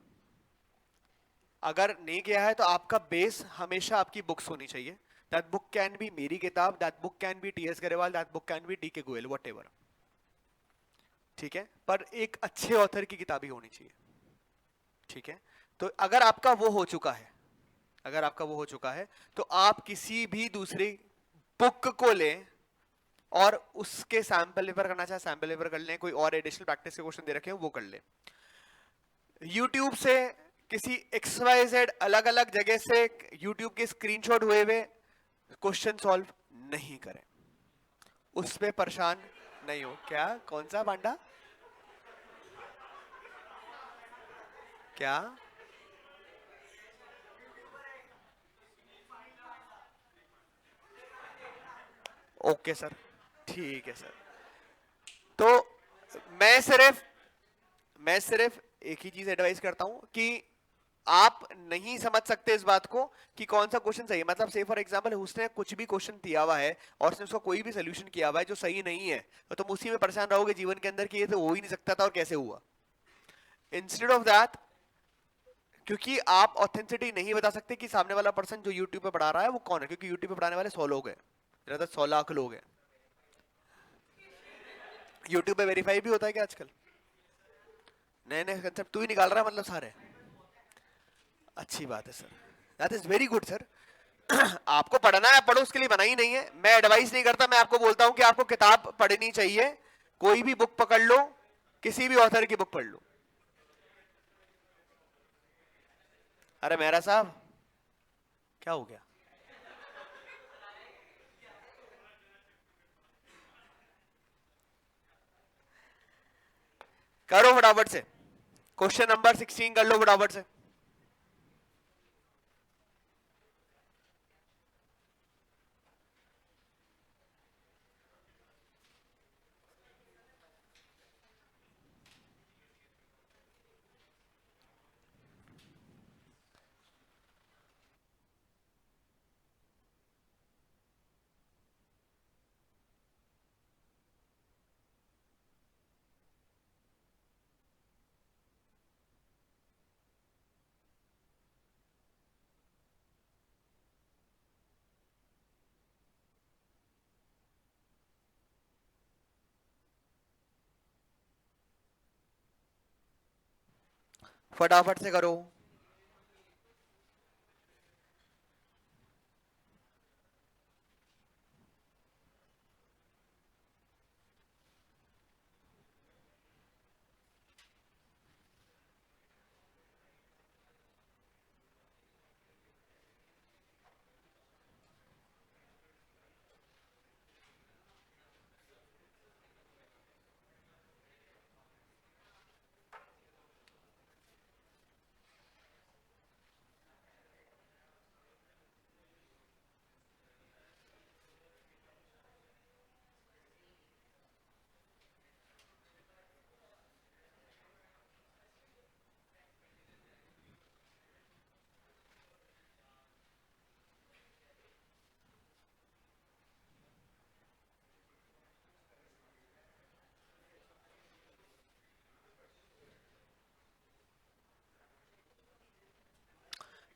अगर नहीं किया है तो आपका बेस हमेशा आपकी बुक्स होनी चाहिए। दैट बुक कैन बी मेरी किताब, that book can be T S Grewal, that book can be D K Goyal, what ever, ठीक है, पर एक अच्छे ऑथर की किताब ही होनी चाहिए, ठीक है। तो अगर आपका वो हो चुका है, अगर आपका वो हो चुका है तो आप किसी भी दूसरी बुक को लें और उसके सैंपल पेपर करना चाहे सैंपल पेपर कर लें, कोई और एडिशनल प्रैक्टिस के क्वेश्चन दे रखे हैं वो कर लें। यूट्यूब से किसी XYZ अलग अलग जगह से यूट्यूब के स्क्रीनशॉट हुए हुए क्वेश्चन सॉल्व नहीं करें, उस पे परेशान नहीं हो। क्या कौन सा पांडा, क्या, ओके सर, ठीक है सर। तो मैं सिर्फ मैं सिर्फ एक ही चीज एडवाइस करता हूं कि आप नहीं समझ सकते इस बात को कि कौन सा क्वेश्चन सही है। मतलब से फॉर एग्जांपल उसने कुछ भी क्वेश्चन दिया हुआ है और उसने उसका कोई भी सोल्यूशन किया हुआ है जो सही नहीं है, तो तुम उसी में परेशान रहोगे जीवन के अंदर कि ये तो हो ही नहीं सकता था और कैसे हुआ। इंस्टेड ऑफ दैट, क्योंकि आप ऑथेंटिसिटी नहीं बता सकते कि सामने वाला पर्सन जो यूट्यूब पे पढ़ा रहा है वो कौन है, क्योंकि यूट्यूब पे पढ़ाने वाले 100 लोग हैं, ज्यादा 100 लाख लोग हैं। यूट्यूब पे वेरीफाई भी होता है क्या आजकल, नए नए कंसेप्ट तू ही निकाल रहा है मतलब सारे। अच्छी बात है sir, that is very good sir. आपको पढ़ना है पढ़ो, उसके लिए बनाई नहीं है। मैं एडवाइस नहीं करता, मैं आपको बोलता हूं कि आपको किताब पढ़नी चाहिए, कोई भी बुक पकड़ लो, किसी भी ऑथर की बुक पढ़ लो। अरे मेहरा साहब क्या हो गया, करो फटाफट से, क्वेश्चन नंबर 16 कर लो फटाफट से। फटाफट से करो।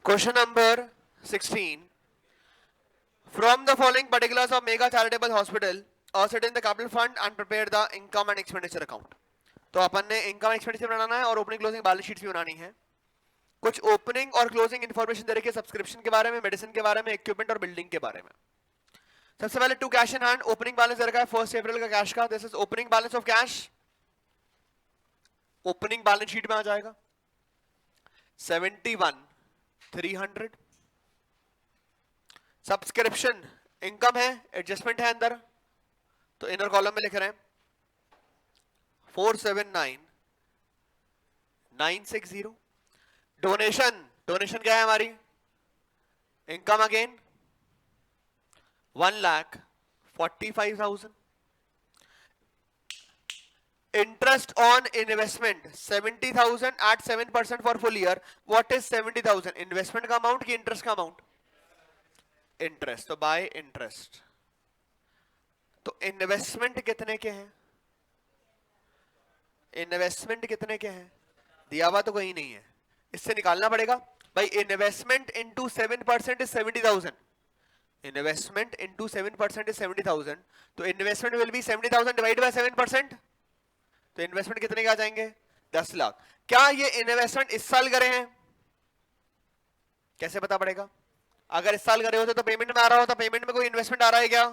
Question number 16. From the following particulars of Mega Charitable Hospital, set in the capital fund and prepare the income and expenditure account. तो अपन ने इनकम एक्सपेंडिचर बनाना है और ओपनिंग क्लोजिंग बैलेंस शीट भी बनानी है। कुछ ओपनिंग और क्लोजिंग इंफॉर्मेशन दे रखी है सब्सक्रिप्शन के बारे में, मेडिसिन के बारे में, इक्विपमेंट और बिल्डिंग के बारे में। सबसे पहले to cash in hand, opening balance दे रखा है 1 अप्रैल का कैश का। This is opening balance of cash, opening balance sheet में आ जाएगा 71,300। सब्सक्रिप्शन इनकम है, एडजस्टमेंट है अंदर, तो इनर कॉलम में लिख रहे हैं 479,960। डोनेशन, डोनेशन क्या है हमारी, income again 1,45,000। Interest on investment 70,000 at 7% for full year. What is 70,000? Investment का amount कि interest का amount? Interest, तो by interest। तो investment कितने के हैं? Investment कितने के हैं? दिया हुआ तो कहीं नहीं है, इससे निकालना पड़ेगा भाई। Investment into 7% is 70,000. Investment into 7% is 70,000. तो investment will be 70,000 divided by 7%. तो इन्वेस्टमेंट कितने के आ जाएंगे, 10 लाख। क्या ये इन्वेस्टमेंट इस साल करे हैं, कैसे पता पड़ेगा? अगर इस साल करे होते तो पेमेंट में आ रहा होता, पेमेंट में कोई इन्वेस्टमेंट आ रहा है क्या?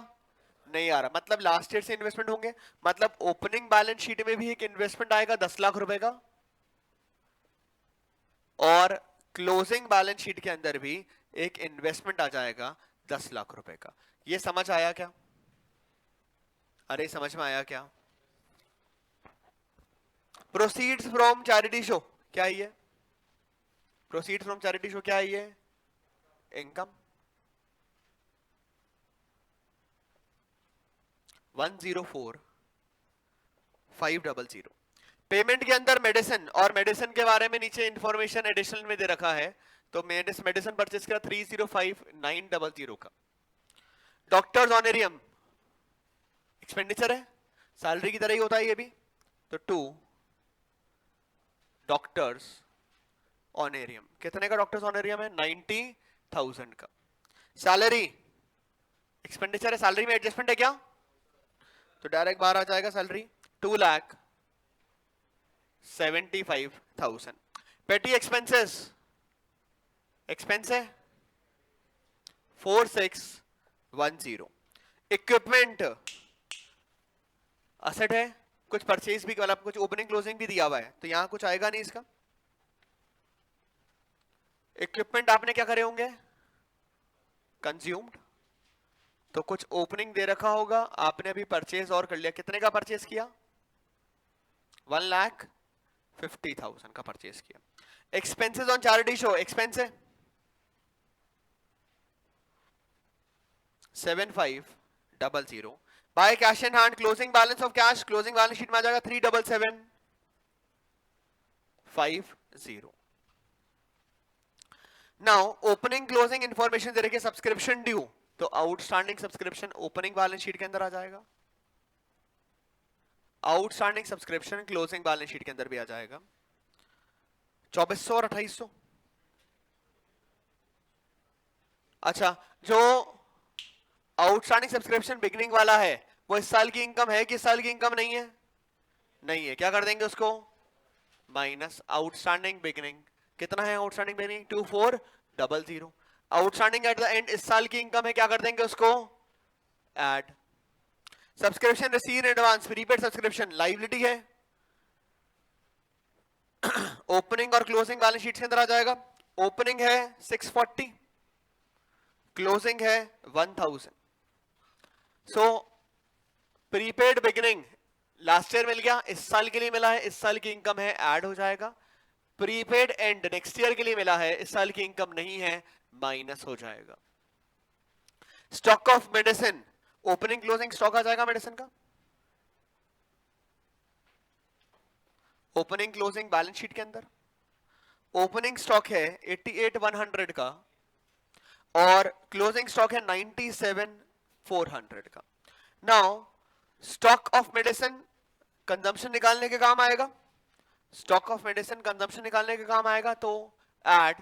नहीं आ रहा, मतलब लास्ट ईयर से इन्वेस्टमेंट होंगे। मतलब ओपनिंग बैलेंस शीट में भी एक इन्वेस्टमेंट आएगा 10 लाख रुपए का, और क्लोजिंग बैलेंस शीट के अंदर भी एक इन्वेस्टमेंट आ जाएगा 10 लाख रुपए का। ये समझ आया क्या? अरे समझ में आया क्या? प्रोसीड्स फ्रॉम चैरिटी शो क्या है ये? प्रोसीड फ्रॉम चैरिटी शो क्या है ये? इनकम 104,500। पेमेंट के अंदर मेडिसिन, और मेडिसिन के बारे में नीचे इंफॉर्मेशन एडिशनल में दे रखा है, तो मेडिसिन परचेस किया 305,900 का। डॉक्टर्स ऑनरेरियम एक्सपेंडिचर है, सैलरी की तरह ही होता है ये भी, तो 2 डॉक्टर्स ऑनरेरियम। कितने का डॉक्टर्स ऑनरेरियम है? 90,000 का। सैलरी एक्सपेंडिचर है, सैलरी में एडजस्टमेंट है क्या? तो डायरेक्ट बाहर आ जाएगा सैलरी 2,75,000। पेटी एक्सपेंसेस, एक्सपेंस है 4,610। इक्विपमेंट असेट है, कुछ परचेज भी, मतलब कुछ ओपनिंग क्लोजिंग भी दिया हुआ है, तो यहां कुछ आएगा नहीं इसका। इक्विपमेंट आपने क्या करे होंगे, कंज्यूम्ड, तो कुछ ओपनिंग दे रखा होगा, आपने अभी परचेज और कर लिया। कितने का परचेज किया? 1,50,000 का परचेज किया। Expenses on charity show, expense है 7,500। By cash in hand, closing balance of cash, closing balance sheet में आ जाएगा 3,775,000। नाउ ओपनिंग क्लोजिंग इंफॉर्मेशन दे रखी है सब्सक्रिप्शन ड्यू, तो outstanding subscription opening balance sheet के अंदर आ जाएगा, outstanding subscription closing balance sheet के अंदर भी आ जाएगा 2,400 और 2,800। अच्छा, जो आउटस्टैंडिंग सब्सक्रिप्शन बिगनिंग वाला है वो इस साल की इनकम है कि इस साल की इनकम नहीं है? नहीं है, क्या कर देंगे उसको? माइनस आउटस्टैंडिंग बिगिनिंग, कितना है outstanding beginning 2400, outstanding at the end इस साल की इनकम है, क्या कर देंगे उसको add. Subscription receive advance prepaid subscription liability है, ओपनिंग और क्लोजिंग बैलेंस शीट के अंदर आ जाएगा। ओपनिंग है 640, क्लोजिंग है 1000। So prepaid beginning last year मिल गया, इस साल के लिए मिला है, इस साल की इनकम है ऐड हो जाएगा। प्रीपेड एंड नेक्स्ट ईयर के लिए मिला है, इस साल की इनकम नहीं है, माइनस हो जाएगा। Stock of medicine, opening closing stock आ जाएगा मेडिसिन का, ओपनिंग क्लोजिंग बैलेंस शीट के अंदर। ओपनिंग स्टॉक है 88,100 का और क्लोजिंग स्टॉक है 97,400 का। Now stock of medicine consumption निकालने के काम आएगा, स्टॉक ऑफ मेडिसिन कंजम्पशन निकालने के काम आएगा, तो add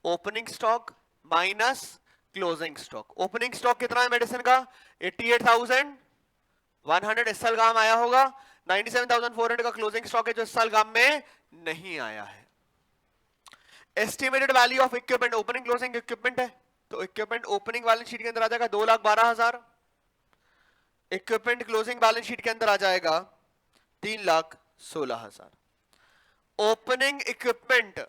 opening stock minus closing stock. Opening stock कितना है मेडिसिन का 88,100, इस साल काम आया होगा। 97,400 का क्लोजिंग स्टॉक है जो इस साल काम में नहीं आया है। Estimated value of equipment, opening closing equipment है, तो इक्विपमेंट ओपनिंग बैलेंस शीट के अंदर आ जाएगा 2,12,000, इक्विपमेंट क्लोजिंग बैलेंस शीट के अंदर आ जाएगा 3,16,000। ओपनिंग इक्विपमेंट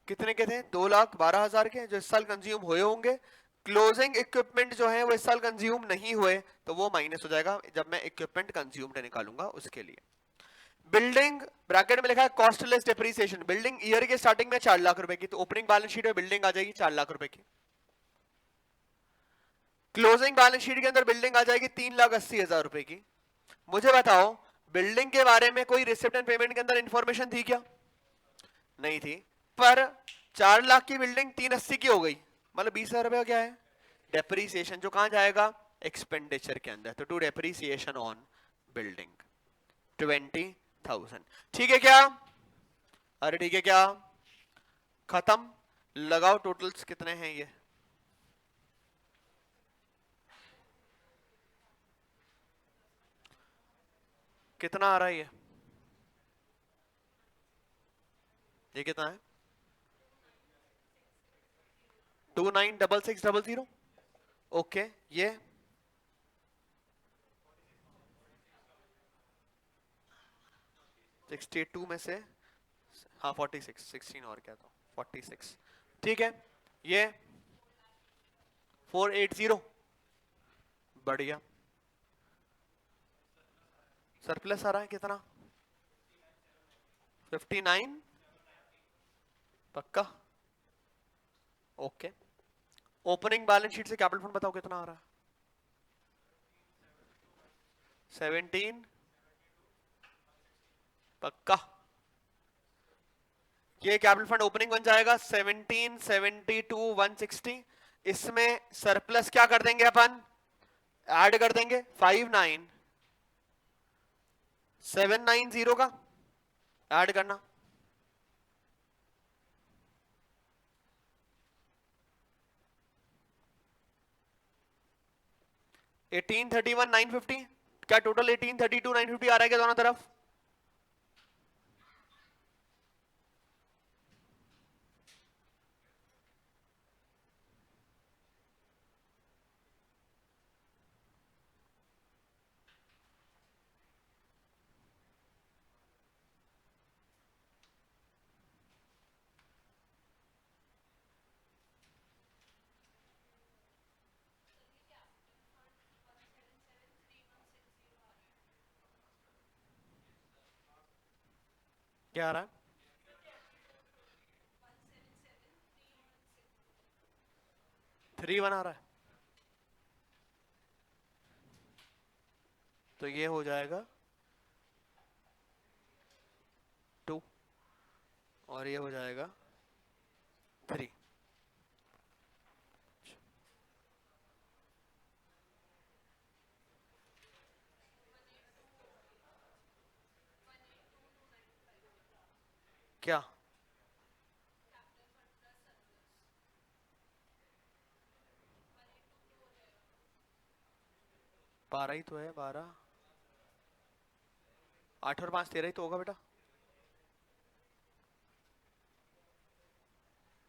कितने के थे 2,12,000 के जो इस साल कंज्यूम हुए होंगे। क्लोजिंग इक्विपमेंट जो है वो इस साल कंज्यूम नहीं हुए, तो वो माइनस हो जाएगा जब मैं इक्विपमेंट कंज्यूम्ड निकालूंगा उसके लिए। बिल्डिंग ब्रैकेट में लिखा है कॉस्टलेस डेप्रिसिएशन, बिल्डिंग ईयर के स्टार्टिंग में 4 लाख रुपए की, तो ओपनिंग बैलेंस शीट में बिल्डिंग आ जाएगी 4 लाख रुपए की। क्लोजिंग बैलेंस शीट के अंदर बिल्डिंग आ जाएगी 3,80,000 रुपए की। मुझे बताओ बिल्डिंग के बारे में कोई रिसिप्ट एंड पेमेंट के अंदर इंफॉर्मेशन थी क्या? नहीं थी, पर 4 लाख की बिल्डिंग 380 की हो गई, मतलब 20,000 रुपए का क्या है डेप्रीसिएशन, जो कहां जाएगा एक्सपेंडिचर के अंदर। तो टू डेप्रीसिएशन ऑन बिल्डिंग 20,000। ठीक है क्या? अरे ठीक है क्या? खत्म। लगाओ टोटल्स कितने हैं ये, कितना आ रहा है ये कितना है 296600। ओके ये 62 में से हाँ 46, 16 और क्या था 46, ठीक है। ये 480, बढ़िया। सरप्लस आ रहा है कितना 59, पक्का? ओके। ओपनिंग बैलेंस शीट से कैपिटल फंड बताओ कितना आ रहा है 17, पक्का? ये कैपिटल फंड ओपनिंग बन जाएगा 1772,160। इसमें सरप्लस क्या कर देंगे अपन, ऐड कर देंगे 59,790 का ऐड करना, 1831,950। क्या टोटल 1832,950 आ रहा है क्या दोनों तरफ? क्या आ रहा है 31 आ रहा है, तो ये हो जाएगा 2 और ये हो जाएगा 3। क्या 12 ही तो है 12, 8 और 5 13 ही तो होगा बेटा,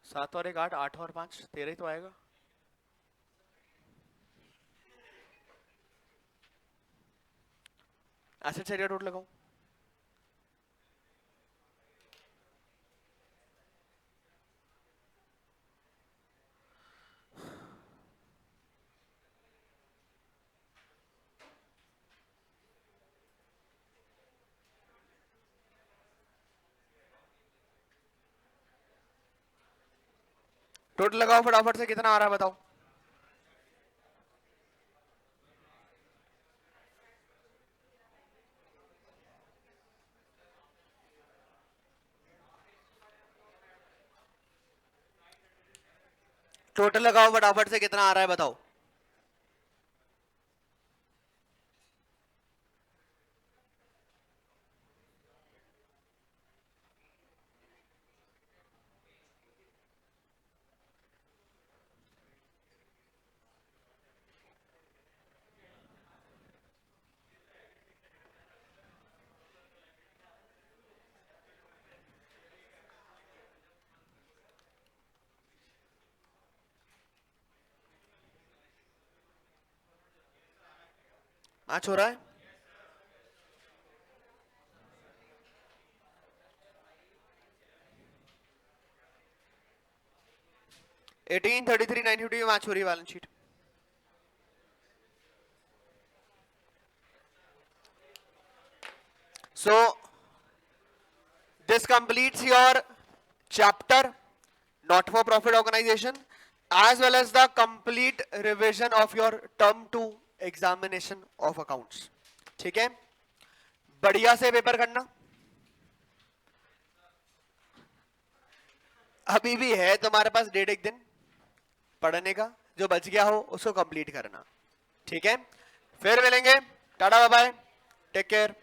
7 और 1 8, 8 और 5 13 ही तो आएगा। एसेट्स एरिया टोटल लगाओ। टोटल लगाओ फटाफट से, कितना आ रहा है बताओ। टोटल लगाओ फटाफट से, कितना आ रहा है बताओ। मैच हो रहा है। 18 33 950 में मैच हो रही है balance sheet. So this completes your chapter not for profit organization as well as the complete revision of your term 2 examination of accounts। ठीक है, बढ़िया से पेपर करना। अभी भी है तुम्हारे पास 1.5 दिन पढ़ने का, जो बच गया हो उसको कंप्लीट करना। ठीक है, फिर मिलेंगे, tata bye bye, take care.